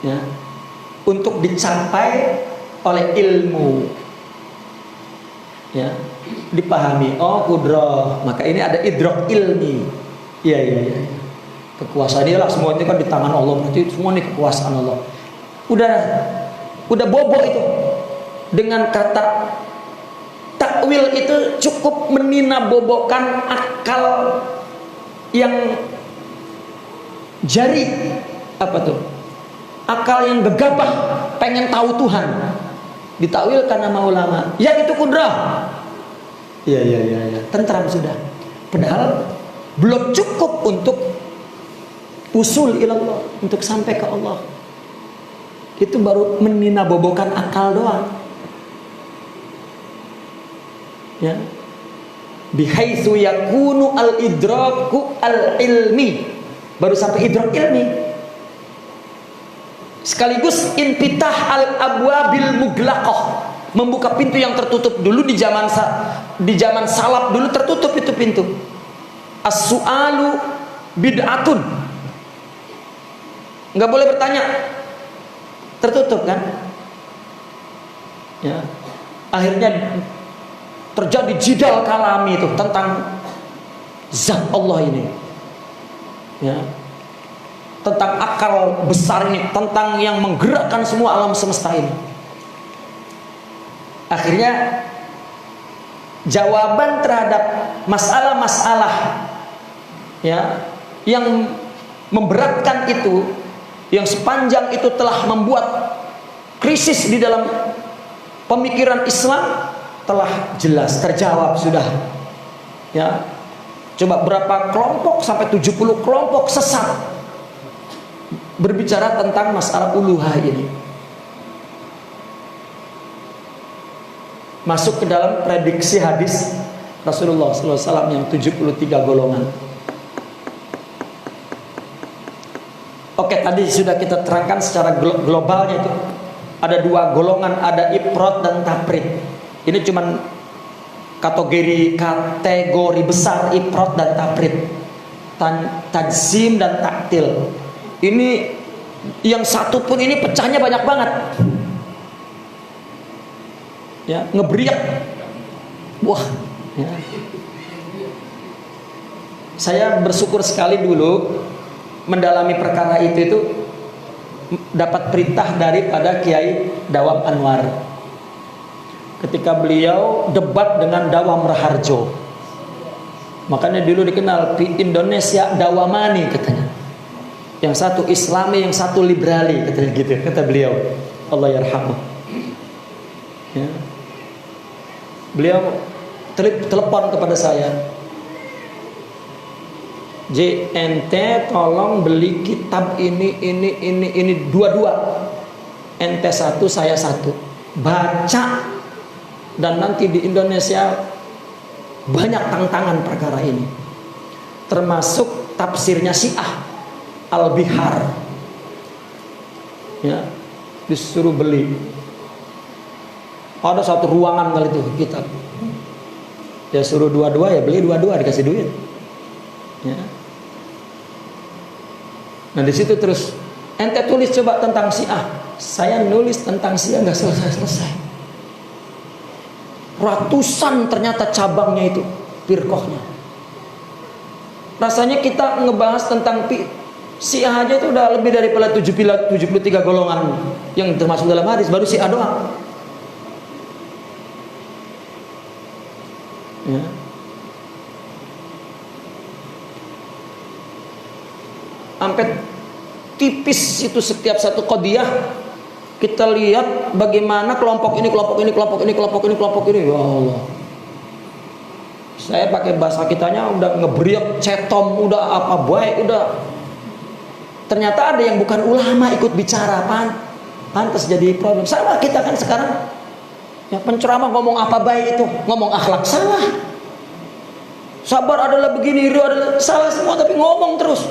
ya, untuk dicapai oleh ilmu, ya, dipahami, oh kudrah, maka ini ada idrak ilmi, ya, kekuasaan dia lah, semua itu kan di tangan Allah, berarti semua ini kekuasaan Allah. Udah bobo itu. Dengan kata takwil itu cukup meninabobokan akal yang jari, apa tuh, akal yang gegabah pengen tahu Tuhan, ditakwilkan nama ulama, ya itu kudrah, ya, tentram sudah, padahal belum cukup untuk usul ilallah, untuk sampai ke Allah. Itu baru meninabobokan akal doang, ya, bihaitsu yakunu al-idraku al-ilmi, baru sampai idrak ilmi, sekaligus infitah al-abwabil muglaqah, membuka pintu yang tertutup. Dulu di zaman salaf dulu tertutup itu pintu. As-su'alu bid'atun, nggak boleh bertanya, tertutup kan, ya. Akhirnya terjadi jidal kalami itu tentang zat Allah ini, ya, tentang akal besar ini, tentang yang menggerakkan semua alam semesta ini. Akhirnya jawaban terhadap masalah-masalah, ya, yang memberatkan itu, yang sepanjang itu telah membuat krisis di dalam pemikiran Islam, telah jelas terjawab sudah, ya. Coba berapa kelompok, sampai 70 kelompok sesat berbicara tentang masalah uluhah ini, masuk ke dalam prediksi hadis Rasulullah SAW yang 73 golongan. Oke, tadi sudah kita terangkan secara globalnya itu ada dua golongan, ada ifrat dan tafrid. Ini cuman kategori besar, ifrat dan tafrid, tajsim dan taktil. Ini yang satu pun ini pecahnya banyak banget. ya, ngebriak. Wah, ya. Saya bersyukur sekali dulu mendalami perkara itu dapat perintah daripada Kiai Dawam Anwar ketika beliau debat dengan Dawam Raharjo. Makanya dulu dikenal di Indonesia Dawamani katanya, yang satu Islami, yang satu liberali katanya gitu, kata beliau, Allah yarhamu. Ya. Beliau telepon kepada saya, JNT tolong beli kitab ini dua-dua, ente satu saya satu, baca, dan nanti di Indonesia banyak tantangan perkara ini, termasuk tafsirnya Syiah Al-Bihar, ya, disuruh beli. Ada satu ruangan kali itu kitab, dia suruh dua-dua, ya beli dua-dua, dikasih duit, ya. Nah di situ terus ente tulis coba tentang Syiah. Saya nulis tentang Syiah nggak selesai. Ratusan ternyata cabangnya itu, firqahnya. Rasanya kita ngebahas tentang Syiah aja itu udah lebih daripada 73 golongan yang termasuk dalam hadis, baru Syiah doang. Ya. Sampai tipis itu setiap satu qadiyah kita lihat bagaimana kelompok ini, ya Allah. Saya pakai bahasa kitanya udah ngebriak, cetom, udah apa baik, udah. Ternyata ada yang bukan ulama ikut bicara, pantas jadi problem. Sama kita kan sekarang, ya, penceramah ngomong apa baik itu, ngomong akhlak, salah. Sabar adalah begini, ridho adalah, salah semua, tapi ngomong terus.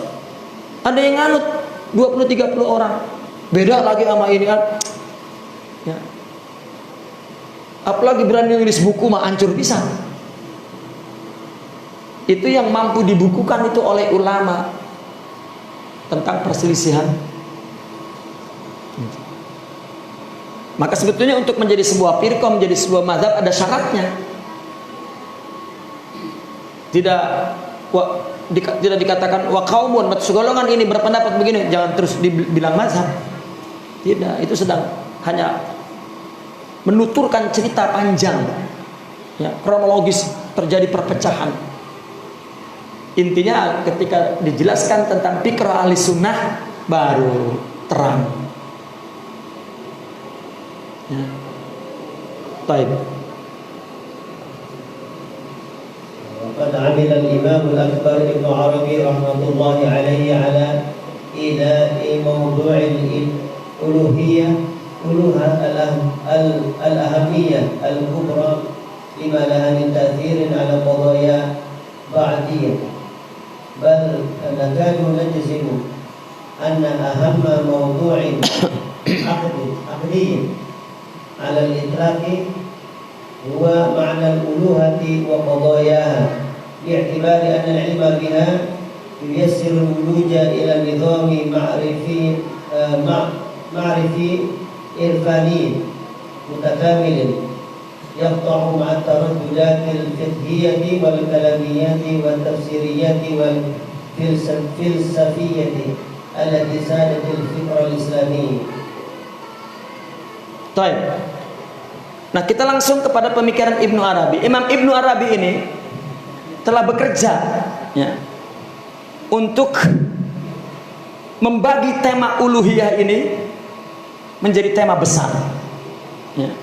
Ada yang nganut 20-30 orang, beda lagi sama ini kan, ya. Apalagi berani nulis buku mah hancur bisa. Itu yang mampu dibukukan itu oleh ulama tentang perselisihan. Maka sebetulnya untuk menjadi sebuah firqah, menjadi sebuah mazhab ada syaratnya. Tidak dikatakan wa qaumun, segolongan ini berpendapat begini, jangan terus dibilang mazhab. Tidak, itu sedang hanya menuturkan cerita panjang, ya, kronologis terjadi perpecahan. Intinya ketika dijelaskan tentang fiqh ahli sunnah baru terang. Ya. Baik. وقد عمل الإمام الأكبر ابن عربي رحمة الله عليه على إيلاء موضوع الألوهية الأهمية الكبرى لما لها من تأثير على قضايا بعدية، بل نكاد نجزم أن أهم موضوع عقدي على الإطلاق هو معنى الألوهة وقضاياها، باعتبار أن العلم بها ييسر الولوج إلى نظام معرفي إرفاني متكامل يقطع مع الترددات الفقهية والكلاميات والتفسيريات والفلسفية التي سادت الفكر الإسلامي. طيب. Nah, kita langsung kepada pemikiran Ibnu Arabi. Imam Ibnu Arabi ini telah bekerja, ya, untuk membagi tema uluhiyah ini menjadi tema besar, ya.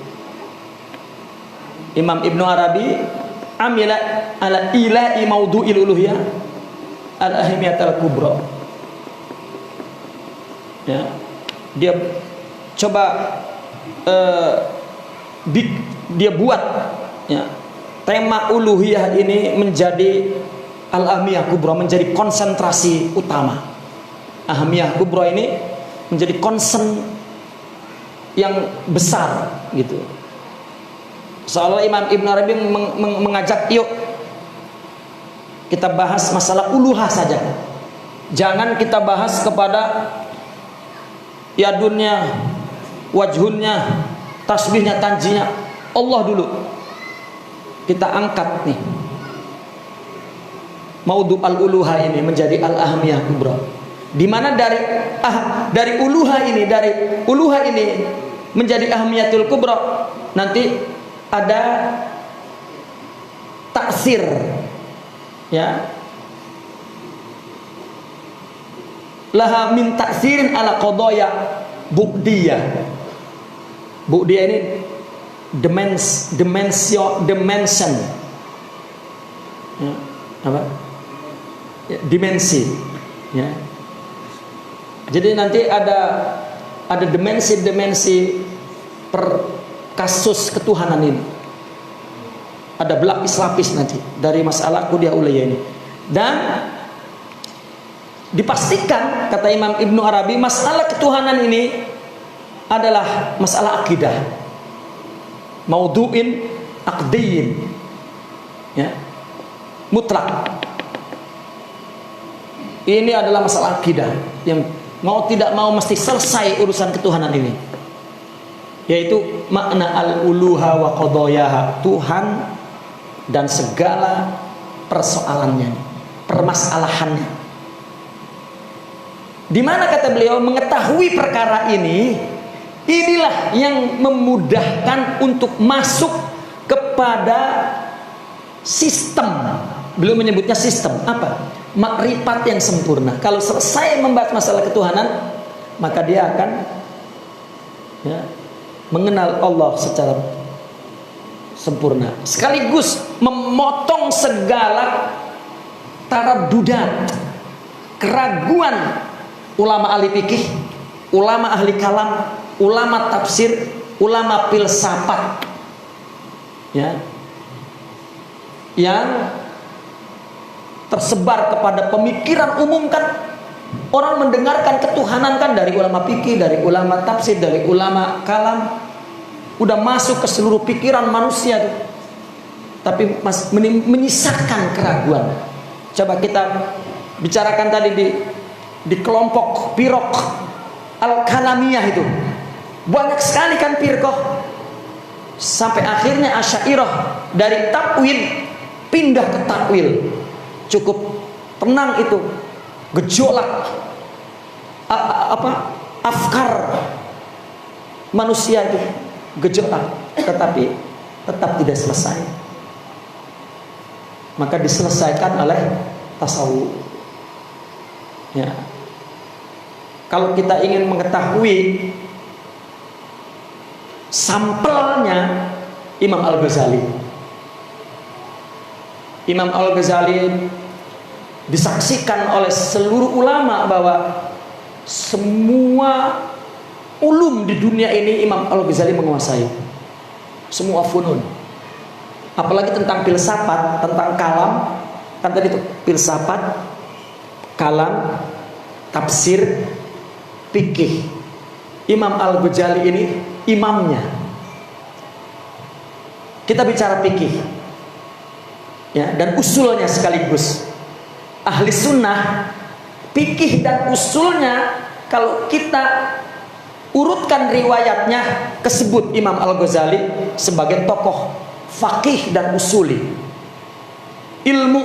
Imam Ibnu Arabi amila ala ila'i maudu'il uluhiyah al-ahimiyat al-kubra, ya. Dia coba dia buat, ya, tema uluhiyah ini menjadi al-ahmiyah kubra, menjadi konsentrasi utama. Ahmiyah kubra ini menjadi concern yang besar, gitu. Seolah Imam Ibn Arabi mengajak, yuk kita bahas masalah uluhah saja, jangan kita bahas kepada yadunnya, wajhunnya, tasbihnya, tanjinya. Allah dulu kita angkat nih, maudhu al-uluha ini menjadi al-ahmiyah kubra, di mana dari uluha ini menjadi ahmiyatul kubra. Nanti ada taksir, ya, laha min taksirin ala qadaya bu'diyah. Bu'diyah ini dimension, ya, apa? Ya, dimensi, ya. Jadi nanti ada dimensi per kasus ketuhanan ini. Ada berlapis-lapis nanti dari masalah kudiah uliyah ini. Dan dipastikan, kata Imam Ibnu Arabi, masalah ketuhanan ini adalah masalah akidah, maudhu'in aqdiyin, ya, mutlak. Ini adalah masalah akidah yang mau tidak mau mesti selesai urusan ketuhanan ini, yaitu makna al-uluha wa qadayaha, Tuhan dan segala persoalannya, permasalahannya. Di mana kata beliau mengetahui perkara ini, inilah yang memudahkan untuk masuk kepada sistem. Beliau menyebutnya sistem apa? Makrifat yang sempurna. Kalau selesai membahas masalah ketuhanan, maka dia akan, ya, mengenal Allah secara sempurna, sekaligus memotong segala taradudat, keraguan ulama ahli fikih, ulama ahli kalam, ulama tafsir, ulama filsafat, ya, yang tersebar kepada pemikiran umum. Kan orang mendengarkan ketuhanan kan dari ulama fikih, dari ulama tafsir, dari ulama kalam, udah masuk ke seluruh pikiran manusia tuh. Tapi menyisakan keraguan. Coba kita bicarakan tadi di kelompok pirok al-kalamiyah itu, banyak sekali kan firqah, sampai akhirnya Asy'ariyah dari takwil pindah ke takwil. Cukup tenang itu, gejolak afkar manusia itu gejolak, tetapi tetap tidak selesai. Maka diselesaikan oleh tasawuf, ya. Kalau kita ingin mengetahui sampelnya, Imam Al-Ghazali disaksikan oleh seluruh ulama bahwa semua ulum di dunia ini Imam Al-Ghazali menguasai, semua funun. Apalagi tentang filsafat, tentang kalam, kan tadi itu filsafat, kalam, tafsir, fikih. Imam Al-Ghazali ini imamnya. Kita bicara fikih, ya, dan usulnya sekaligus. Ahli sunnah, fikih dan usulnya, kalau kita urutkan riwayatnya, kesebut Imam Al-Ghazali sebagai tokoh faqih dan usuli. Ilmu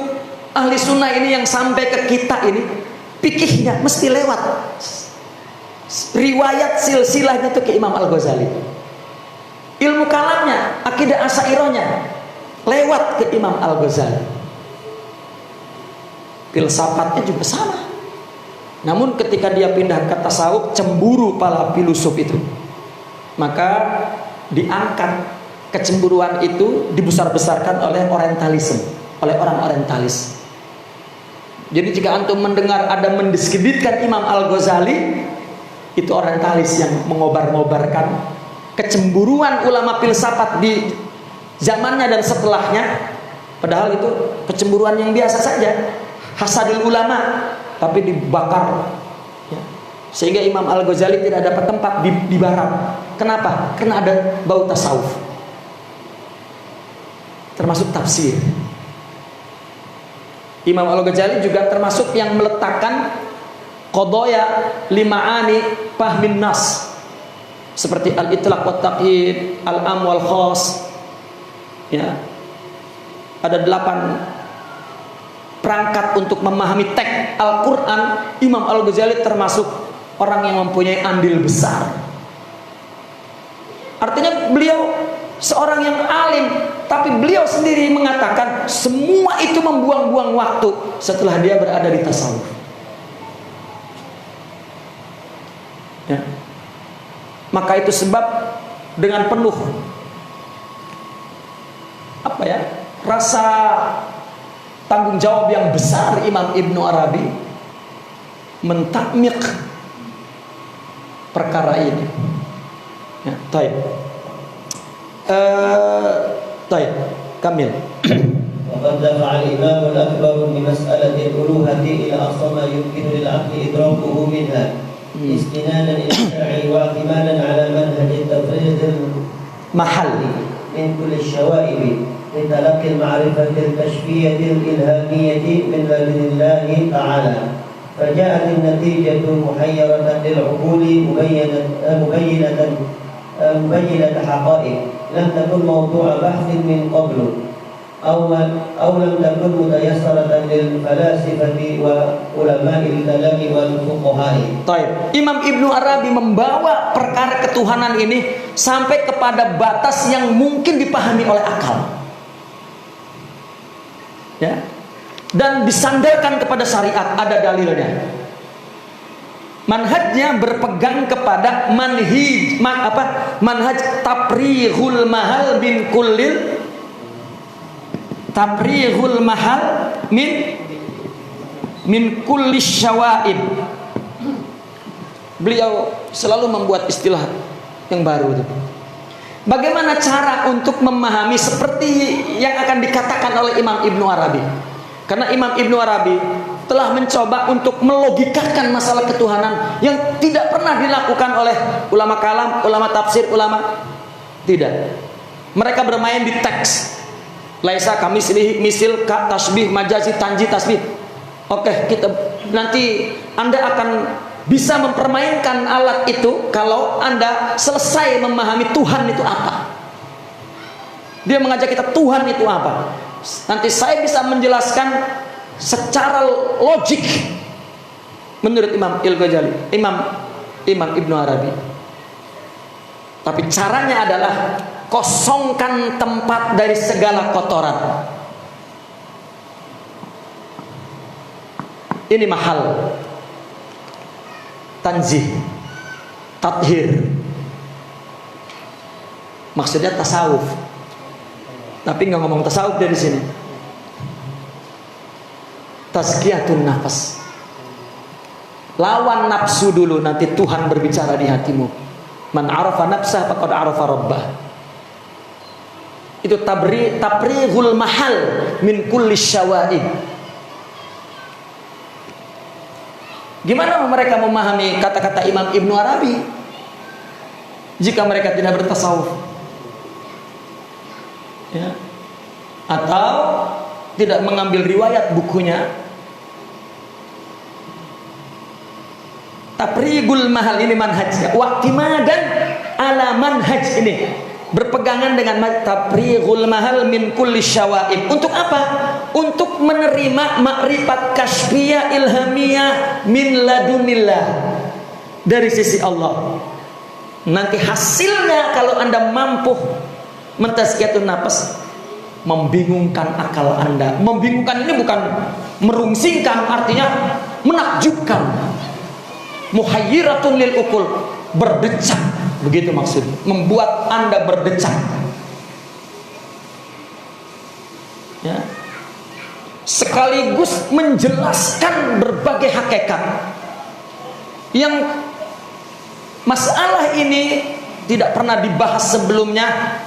ahli sunnah ini yang sampai ke kita ini, fikihnya mesti lewat riwayat silsilahnya itu ke Imam Al-Ghazali. Ilmu kalamnya, akidah Asy'ariyahnya lewat ke Imam Al-Ghazali. Filsafatnya juga sama. Namun ketika dia pindah ke tasawuf, cemburu para filosof itu, maka diangkat kecemburuan itu, dibesar-besarkan oleh orientalisme, oleh orang orientalis. Jadi jika antum mendengar ada mendiskreditkan Imam Al-Ghazali, itu orientalis yang mengobar-ngobarkan kecemburuan ulama filsafat di zamannya dan setelahnya. Padahal itu kecemburuan yang biasa saja, hasadul ulama, tapi dibakar, ya. Sehingga Imam Al-Ghazali tidak dapat tempat di barat. Kenapa? Karena ada bau tasawuf, termasuk tafsir. Imam Al-Ghazali juga termasuk yang meletakkan qadaya lima'ani fahmin nas, seperti al-itlaq wa taqyid, al-am wal khas, Ya, ada 8 perangkat untuk memahami teks Al-Quran. Imam Al-Ghazali termasuk orang yang mempunyai andil besar. Artinya beliau seorang yang alim, tapi beliau sendiri mengatakan semua itu membuang-buang waktu setelah dia berada di tasawuf. Ya. Maka itu sebab dengan penuh rasa tanggung jawab yang besar, Imam Ibnu Arabi mentakmik perkara ini. Ya, taib. Kamil. وقد دفع الإمام الأكبر بمسألة الألوهة إلى أقصى ما يمكن للعقل إدراكه منها استنادا إلى الشرع واعتمادا على منهج التفريق المحلي من كل الشوائب لتلقي المعرفة الكشفية الإلهامية من لدن الله تعالى، فجاءت النتيجة محيرة للعقول مبينة حقائق لم تكن موضوع بحث من قبل أو لم تكن متيسرة للفلاسفة وعلماء الكلام والفقهاء. Taib. Imam Ibnu Arabi membawa perkara ketuhanan ini sampai kepada batas yang mungkin dipahami oleh akal. Ya. Dan disandarkan kepada syariat, ada dalilnya. Manhajnya berpegang kepada manhaj tafrihul mahal bin kullil taprihul mahal min kulli syawaib. Beliau selalu membuat istilah yang baru itu. Bagaimana cara untuk memahami seperti yang akan dikatakan oleh Imam Ibnu Arabi? Karena Imam Ibnu Arabi telah mencoba untuk melogikakan masalah ketuhanan yang tidak pernah dilakukan oleh ulama kalam, ulama tafsir, ulama tidak. Mereka bermain di teks. Laisa kamislihi misil ka tasbih majazi tanji tasbih. Oke, kita nanti Anda akan bisa mempermainkan alat itu kalau Anda selesai memahami Tuhan itu apa. Dia mengajak kita Tuhan itu apa. Nanti saya bisa menjelaskan secara logik menurut Imam Al-Ghazali, Imam Ibnu Arabi. Tapi caranya adalah kosongkan tempat dari segala kotoran. Ini mahal tanzih, tathir. Maksudnya tasawuf. Tapi nggak ngomong tasawuf dari sini. Tazkiyatun nafas. Lawan nafsu dulu, nanti Tuhan berbicara di hatimu. Man arafa nafsah faqad arafa rabbah. Itu taprihul mahal min kulli syawaib. Gimana mereka memahami kata-kata Imam Ibnu Arabi jika mereka tidak bertasawuf? Ya. Atau tidak mengambil riwayat bukunya. Taprigul mahal ini manhajnya. Waqtimadan ala manhaj ini. Berpegangan dengan taprigul mahal min kulli syawaib. Untuk apa? Untuk menerima makrifat kasyfiyah ilhamiyah min ladunillah, dari sisi Allah. Nanti hasilnya kalau Anda mampu mentazkiyatun nafas, membingungkan akal Anda. Membingungkan ini bukan merungsingkan, artinya menakjubkan. Muhayyiratun lil ukul, berdecak, begitu maksudnya. Membuat Anda berdecak. Ya. Sekaligus menjelaskan berbagai hakikat. Yang masalah ini tidak pernah dibahas sebelumnya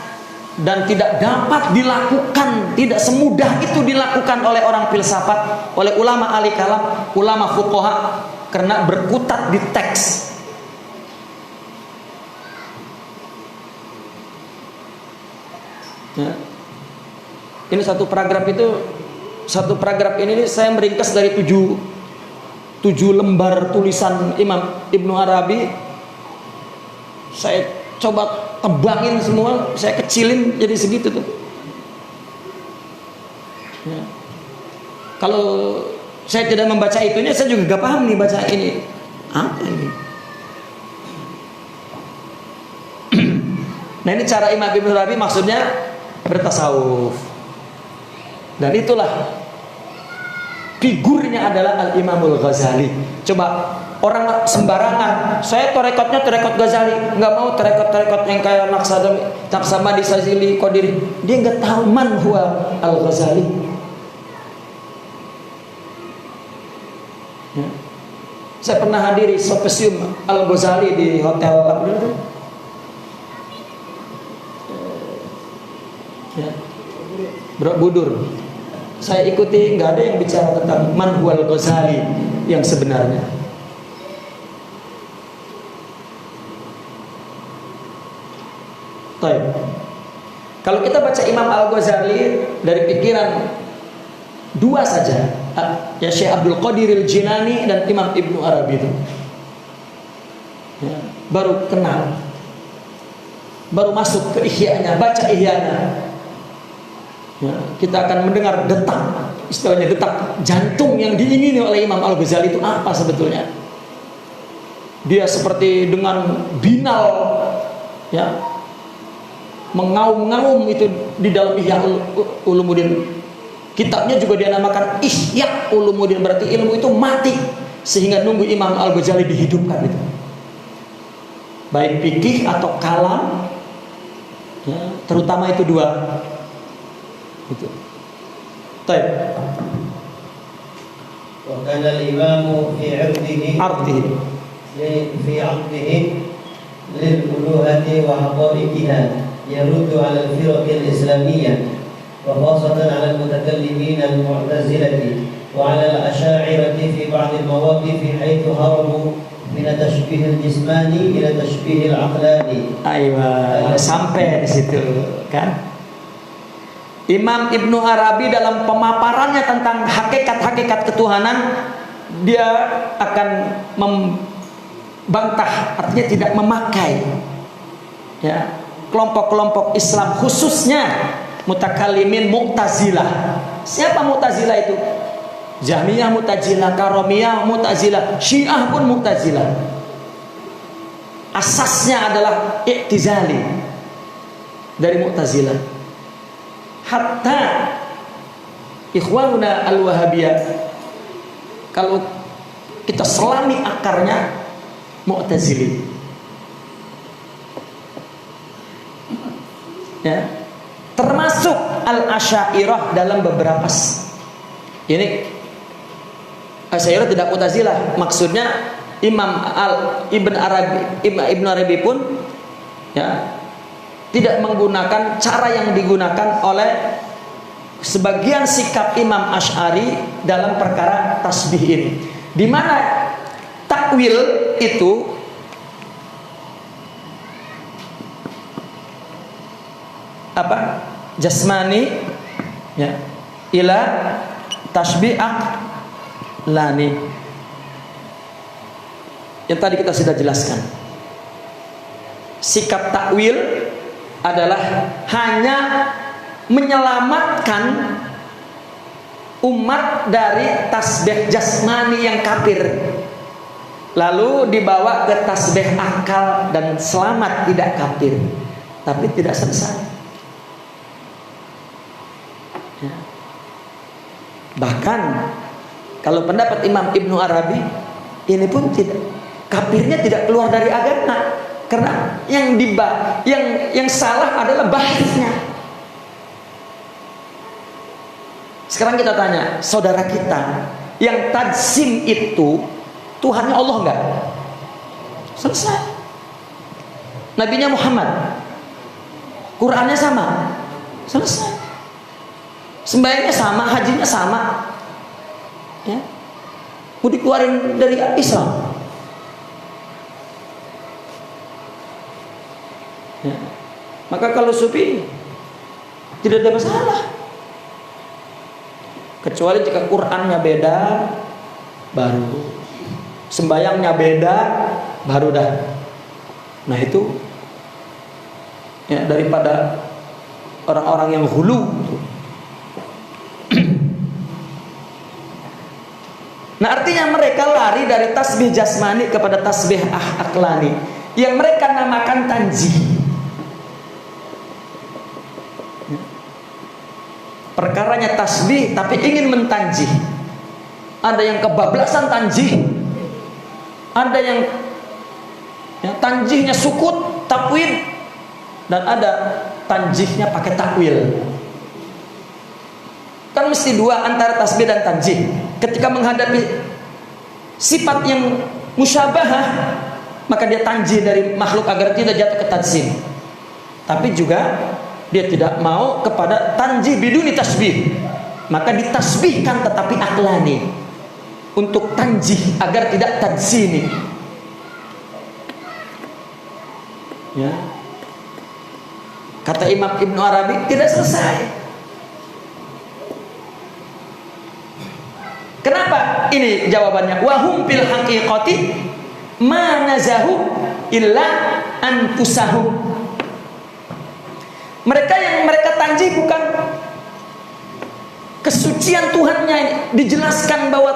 dan tidak dapat dilakukan, tidak semudah itu dilakukan oleh orang filsafat, oleh ulama ahli kalam, ulama fuqaha, karena berkutat di teks. Ya. Ini satu paragraf ini saya meringkas dari 7 lembar tulisan Imam Ibnu Arabi. Saya coba tebangin semua, saya kecilin jadi segitu tuh. Ya. Kalau saya tidak membaca itunya, saya juga gak paham nih baca ini apa ini. Nah ini cara Imam Ibnu Arabi maksudnya bertasawuf. Dan itulah figurnya adalah Al-Imamul Ghazali. Coba orang sembarangan, saya torekotnya torekot Ghazali, nggak mau torekot yang kayak Naqsabandi, Sazili, Qadiri. Dia nggak tahu man huwa Al-Ghazali. Ya. Saya pernah hadiri sopesium Al-Ghazali di hotel ya, Borobudur. Saya ikuti, nggak ada yang bicara tentang man huwa Al-Ghazali yang sebenarnya. Baik. Kalau kita baca Imam Al-Ghazali dari pikiran dua saja, ya Syekh Abdul Qadir Al-Jilani dan Imam Ibnu Arabi itu, ya, baru kenal, baru masuk ke Ihya-nya, baca Ihya-nya. Ya, kita akan mendengar detak, istilahnya detak jantung yang diingini oleh Imam Al-Ghazali itu apa sebetulnya. Dia seperti dengan binal, ya, mengaum-ngaum itu di dalam Ihya Ulumuddin. Kitabnya juga dia namakan Ihya Ulumuddin, berarti ilmu itu mati sehingga nunggu Imam Al-Ghazali dihidupkan itu. Baik fikih atau kalam, ya, terutama itu dua. Itu. Baik. Wa kana al-imamu fi 'abdihi fi 'abdihi lil uluhati wa haqa'iqiha yaruddu 'ala al-firaq al-islamiyyah wa khasatan 'ala al-mutakallimin al-mu'tazilati wa 'ala al-asy'ariyati fi ba'd al-mawaqif haythu harabu min at-tashbih al-jismani ila tashbih al-'aqlani. Aywa, sampai di situ kan. Imam Ibnu Arabi dalam pemaparannya tentang hakikat-hakikat ketuhanan, dia akan membantah, artinya tidak memakai, ya, kelompok-kelompok Islam khususnya mutakallimin Mu'tazilah. Siapa Mu'tazilah itu? Jahmiyah Mu'tazilah, Karomiyah Mu'tazilah, Syiah pun Mu'tazilah. Asasnya adalah i'tizali dari Mu'tazilah. Hatta ikhwanuna al-Wahabiyah, kalau kita selami akarnya, Mu'tazili, ya, termasuk al-Asy'ariyah dalam beberapa. Ini Asy'ariyah tidak Mu'tazilah, maksudnya Ibn Arabi pun, ya, tidak menggunakan cara yang digunakan oleh sebagian sikap Imam Asy'ari dalam perkara tasbih ini, di mana takwil itu apa? Jasmani, ya, ila tasbih aqlani. Yang tadi kita sudah jelaskan. Sikap takwil adalah hanya menyelamatkan umat dari tasbih jasmani yang kafir, lalu dibawa ke tasbih akal dan selamat tidak kafir, tapi tidak selesai. Ya. Bahkan kalau pendapat Imam Ibnu Arabi ini pun tidak, kafirnya tidak keluar dari agama. Karena yang salah adalah bahasnya. Sekarang kita tanya, saudara kita yang tajsim itu Tuhannya Allah enggak? Selesai. Nabinya Muhammad, Qurannya sama, selesai. Sembahyangnya sama, hajinya sama, ya, mau dikeluarin dari Islam. Ya. Maka kalau sufi tidak ada masalah, kecuali jika Qurannya beda, baru sembayangnya beda, baru dah. Nah itu, ya, daripada orang-orang yang hulu. Nah, artinya mereka lari dari tasbih jasmani kepada tasbih aqlani yang mereka namakan tanjih. Perkaranya tasbih tapi ingin mentanjih. Ada yang kebablasan tanjih, ada yang tanjihnya sukut takwil, dan ada tanjihnya pakai takwil. Kan mesti dua antara tasbih dan tanjih. Ketika menghadapi sifat yang musyabahah, maka dia tanjih dari makhluk agar tidak jatuh ke tanzim. Tapi juga dia tidak mau kepada tanjih biduni tasbih, maka ditasbihkan tetapi aqlani untuk tanjih agar tidak tanzimi. Ya. Kata Imam Ibnu Arabi, tidak selesai. Kenapa? Ini jawabannya. Wahum fil haqiqati ma nazahu illa anfusahum. Mereka yang mereka tanjih bukan kesucian Tuhannya, dijelaskan bahwa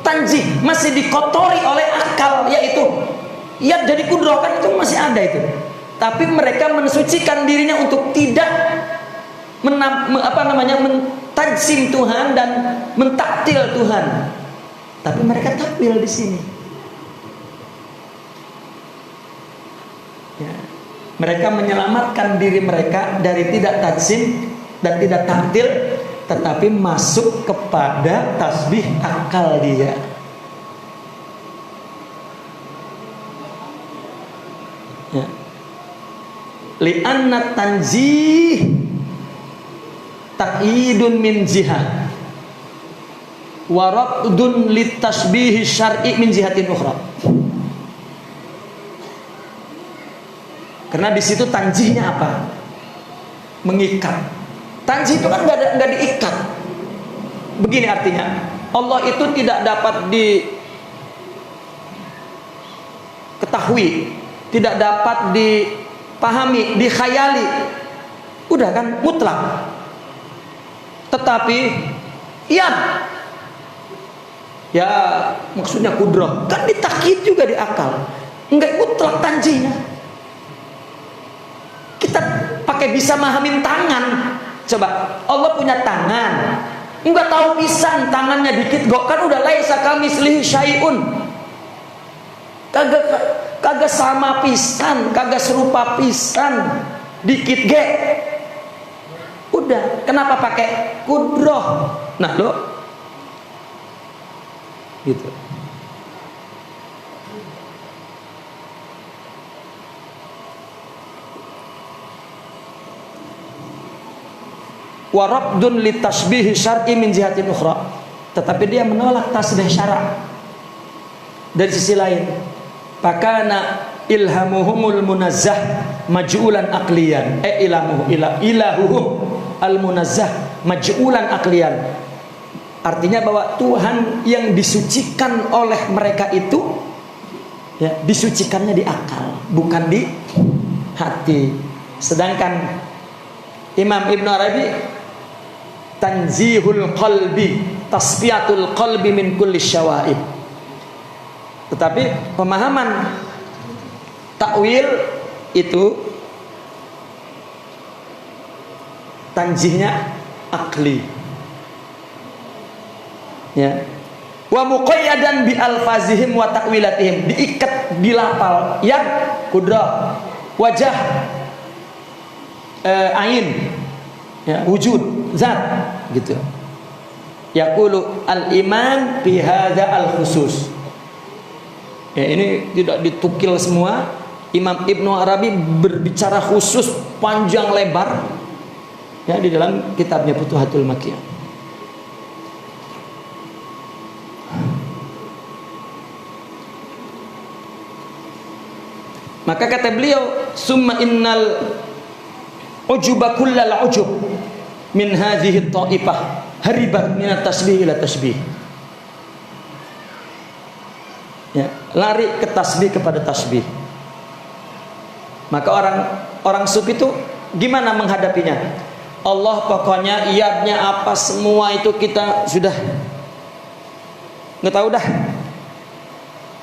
tanjih masih dikotori oleh akal, yaitu ya jadi kudroh, kan itu masih ada itu. Tapi mereka mensucikan dirinya untuk tidak mentajsim Tuhan dan mentaktil Tuhan. Tapi mereka takwil di sini. Ya. Mereka menyelamatkan diri mereka dari tidak tajsim dan tidak taktil, tetapi masuk kepada tasbih akal dia. Ya. Li'anna tanzih taqyidun min jihah wa raddun litasbihi syar'i min jihatin ukhra. Karena di situ tanjihnya apa? Mengikat. Tanjih itu kan nggak diikat. Begini artinya, Allah itu tidak dapat diketahui, tidak dapat dipahami, dikhayali. Udah kan mutlak. Tetapi ya maksudnya kudrah kan ditakyid juga di akal, enggak mutlak tanjihnya. Kita pakai bisa mahamin tangan. Coba Allah punya tangan, enggak tahu pisan tangannya dikit kok, kan udah laisa kamitslihi syai'un, kagak sama pisan, kagak serupa pisan, dikit ge. Udah, kenapa pakai kudroh? Nah lo, gitu. Warabdun litasbihi syar'i min jihatin ukhra. Tetapi dia menolak tasbih syarak dari sisi lain. Pakana ilhamuhumul munazzah maj'ulan aqliyan. Ilahuhum al-munazzah maj'ulan aqliyan. Artinya bahwa Tuhan yang disucikan oleh mereka itu ya, disucikannya di akal, bukan di hati. Sedangkan Imam Ibnu Arabi tanzihul qalbi, tasfiyatul qalbi min kulli syawaib. Tetapi pemahaman takwil itu tanjihnya akli. Ya. Wa muqayyadan bi alfazihim wa takwilatihim, diikat di lafal yad kudrah, wajah ain, ya, wujud zat, gitu. Yaqulu al-iman fi hadza al-khusus. Ya, ini tidak ditukil semua. Imam Ibnu Arabi berbicara khusus panjang lebar ya di dalam kitabnya Futuhatul Makkiyah. Maka kata beliau, summa innal ujuba kullal ujub min hadhihi ta'ifah haribat min at-tasbih ila tasbih. Ya, lari ke tasbih kepada tasbih. Maka orang sufi itu gimana menghadapinya? Allah pokoknya iadnya apa semua itu kita sudah nggak tahu dah.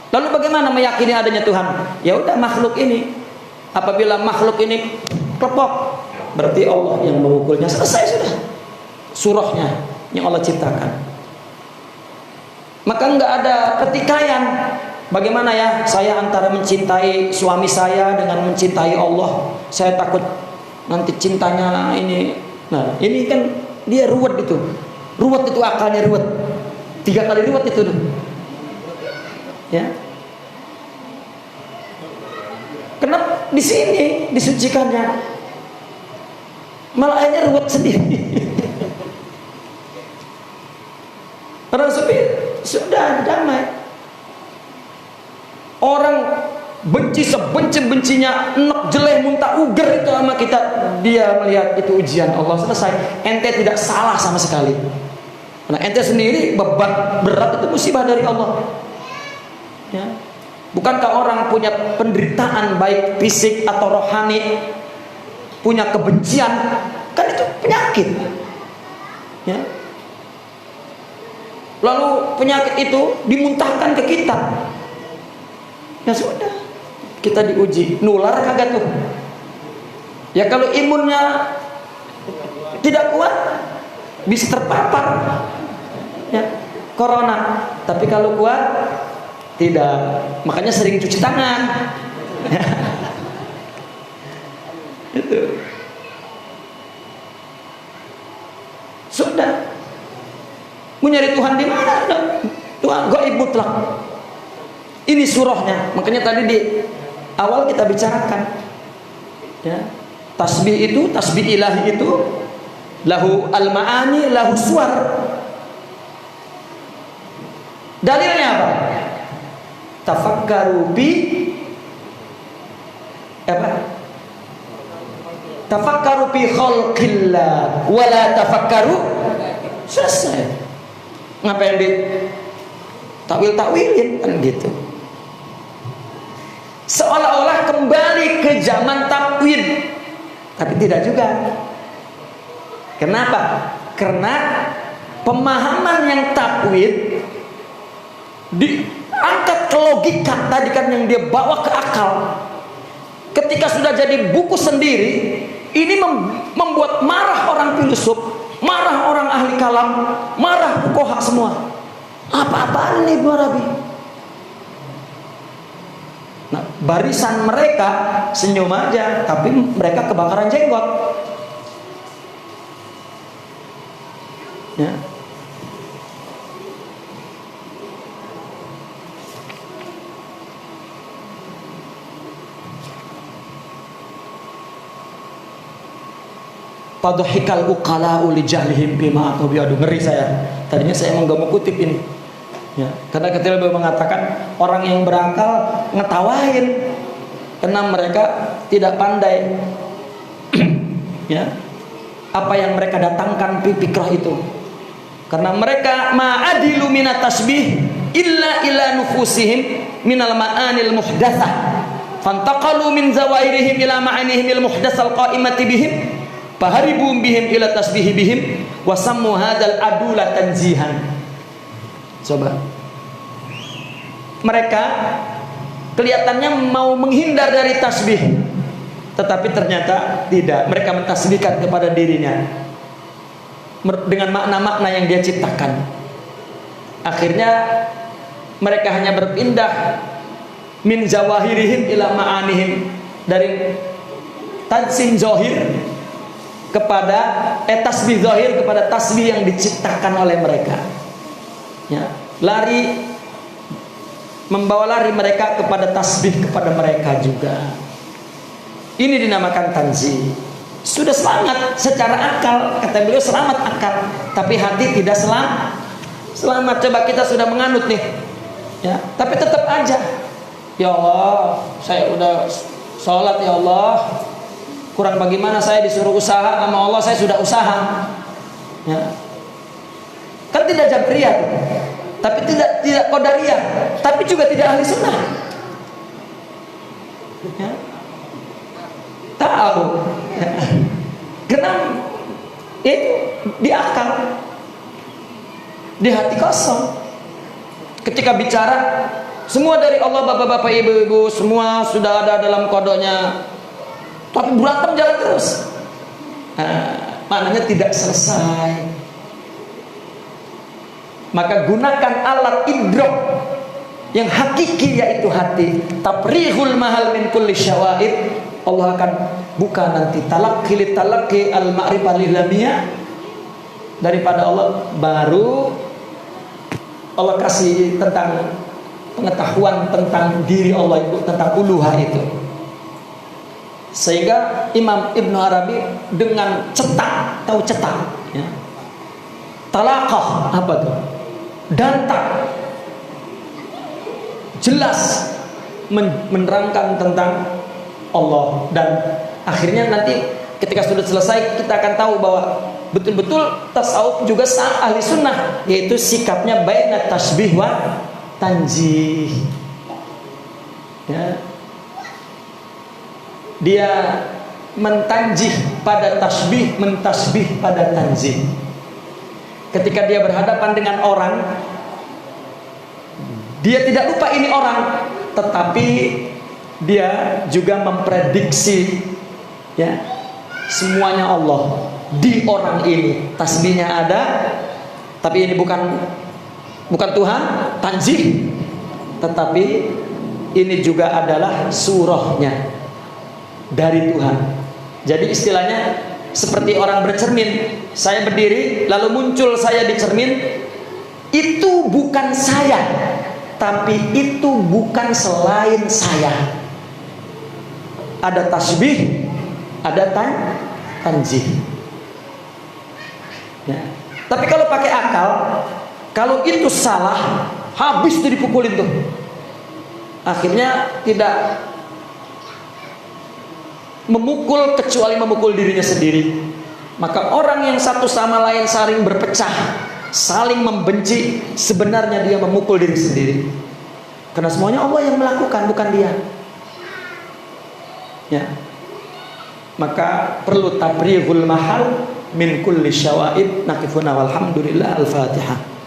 Lalu bagaimana meyakini adanya Tuhan? Ya udah, makhluk ini, apabila makhluk ini klepok, berarti Allah yang mengukulnya. Selesai sudah. Surahnya yang Allah ciptakan. Maka nggak ada pertikaian. Bagaimana ya saya antara mencintai suami saya dengan mencintai Allah? Saya takut nanti cintanya ini. Nah, ini kan dia ruwet itu. Ruwet itu akalnya ruwet. 3 kali ruwet itu. Ya. Kenapa di sini disucikannya? Malah akhirnya ruwet sendiri. Orang sudah damai. Orang benci sebenci-bencinya, enak jeleh muntah uger itu sama kita, dia melihat itu ujian Allah, selesai. Ente tidak salah sama sekali. Nah, ente sendiri beban berat itu musibah dari Allah. Ya. Bukankah orang punya penderitaan baik fisik atau rohani, punya kebencian, kan itu penyakit. Ya. Lalu penyakit itu dimuntahkan ke kita. Ya sudah, kita diuji, nular kagak tuh. Ya kalau imunnya tidak kuat, bisa terpapar ya corona. Tapi kalau kuat, tidak. Makanya sering cuci tangan. Itu. Sudah. Mau nyari Tuhan di mana? Tuhan gaib mutlak. Ini surahnya. Makanya tadi di awal kita bicarakan. Ya. Tasbih itu, tasbih ilahi itu lahu al-ma'ani, lahu suar. Dalilnya apa? Tafakkaru bi apa? Tafakkaru bi khalqillah wala tafakkaru. Selesai. Ngapain di takwil-takwilin kan gitu. Seolah-olah kembali ke zaman takwil, tapi tidak juga. Kenapa? Karena pemahaman yang takwil diangkat ke logika tadi kan, yang dia bawa ke akal. Ketika sudah jadi buku sendiri, ini membuat marah orang filosof, marah orang ahli kalam, marah fuqaha semua. Apa-apaan nih Ibnu Arabi? Nah, barisan mereka senyum aja, tapi mereka kebakaran jenggot. Ya. Fadhikal uqala'u li jahlihim bima atau biadu. Ngeri saya. Tadinya saya emang gak mau kutip ini. Ya, karena ketika beliau mengatakan orang yang berakal ngetawain karena mereka tidak pandai ya apa yang mereka datangkan fikrah itu, karena mereka ma'adilu minat tasbih illa ila nufusihim minal ma'anil muhdatsah fantaqalu min zawairihim ila ma'anihim muhdatsal qa'imati bihim faharibum bihim ila tasbihi bihim wa sammu hadzal adula tanzihan. Coba, mereka kelihatannya mau menghindar dari tasbih, tetapi ternyata tidak. Mereka mentasbihkan kepada dirinya dengan makna-makna yang dia ciptakan. Akhirnya mereka hanya berpindah min zawahirihim ila ma'anihim, dari tanzim zahir kepada tasbih zahir kepada tasbih yang diciptakan oleh mereka. Ya, membawa lari mereka kepada tasbih kepada mereka juga. Ini dinamakan tanzih. Sudah selamat secara akal, kata beliau selamat akal, tapi hati tidak selamat. Coba kita sudah menganut nih, ya, tapi tetap aja, ya Allah, saya udah sholat ya Allah, kurang bagaimana saya disuruh usaha sama Allah, saya sudah usaha, ya. Kan tidak jabriyah, tapi tidak qadariyah, tapi juga tidak ahli sunnah. Ya. Tahu, karena itu di akal, di hati kosong. Ketika bicara, semua dari Allah, bapak-bapak, ibu-ibu, semua sudah ada dalam kodoknya. Tapi berantem jalan terus. Maknanya tidak selesai. Maka gunakan alat idrok yang hakiki, yaitu hati. Taprihul mahal min kulli syawaid. Allah akan buka nanti talaqi al-ma'rifah lillamiyah daripada Allah, baru Allah kasih tentang pengetahuan tentang diri Allah itu, tentang uluhah itu. Sehingga Imam Ibn Arabi dengan cetak, tahu cetak ya? Talaqah apa tuh? Dantak, jelas menerangkan tentang Allah. Dan akhirnya nanti ketika sudah selesai, kita akan tahu bahwa betul-betul tasawuf juga ahli sunnah, yaitu sikapnya baina tasbih wa tanjih ya. Dia mentanjih pada tasbih, mentasbih pada tanzih. Ketika dia berhadapan dengan orang, dia tidak lupa ini orang, tetapi dia juga memprediksi ya, semuanya Allah di orang ini. Tasbihnya ada, tapi ini bukan Tuhan, tanzih, tetapi ini juga adalah surahnya dari Tuhan. Jadi istilahnya seperti orang bercermin. Saya berdiri, lalu muncul saya di cermin. Itu bukan saya, tapi itu bukan selain saya. Ada tasbih, ada tanzih ya. Tapi kalau pakai akal, kalau itu salah, habis tuh dipukulin tuh. Akhirnya tidak memukul kecuali memukul dirinya sendiri. Maka orang yang satu sama lain saling berpecah, saling membenci, sebenarnya dia memukul diri sendiri. Karena semuanya Allah yang melakukan, bukan dia ya. Maka perlu tabrihul mahal min kulli syawaid. Nakifuna walhamdulillah. Al-Fatihah.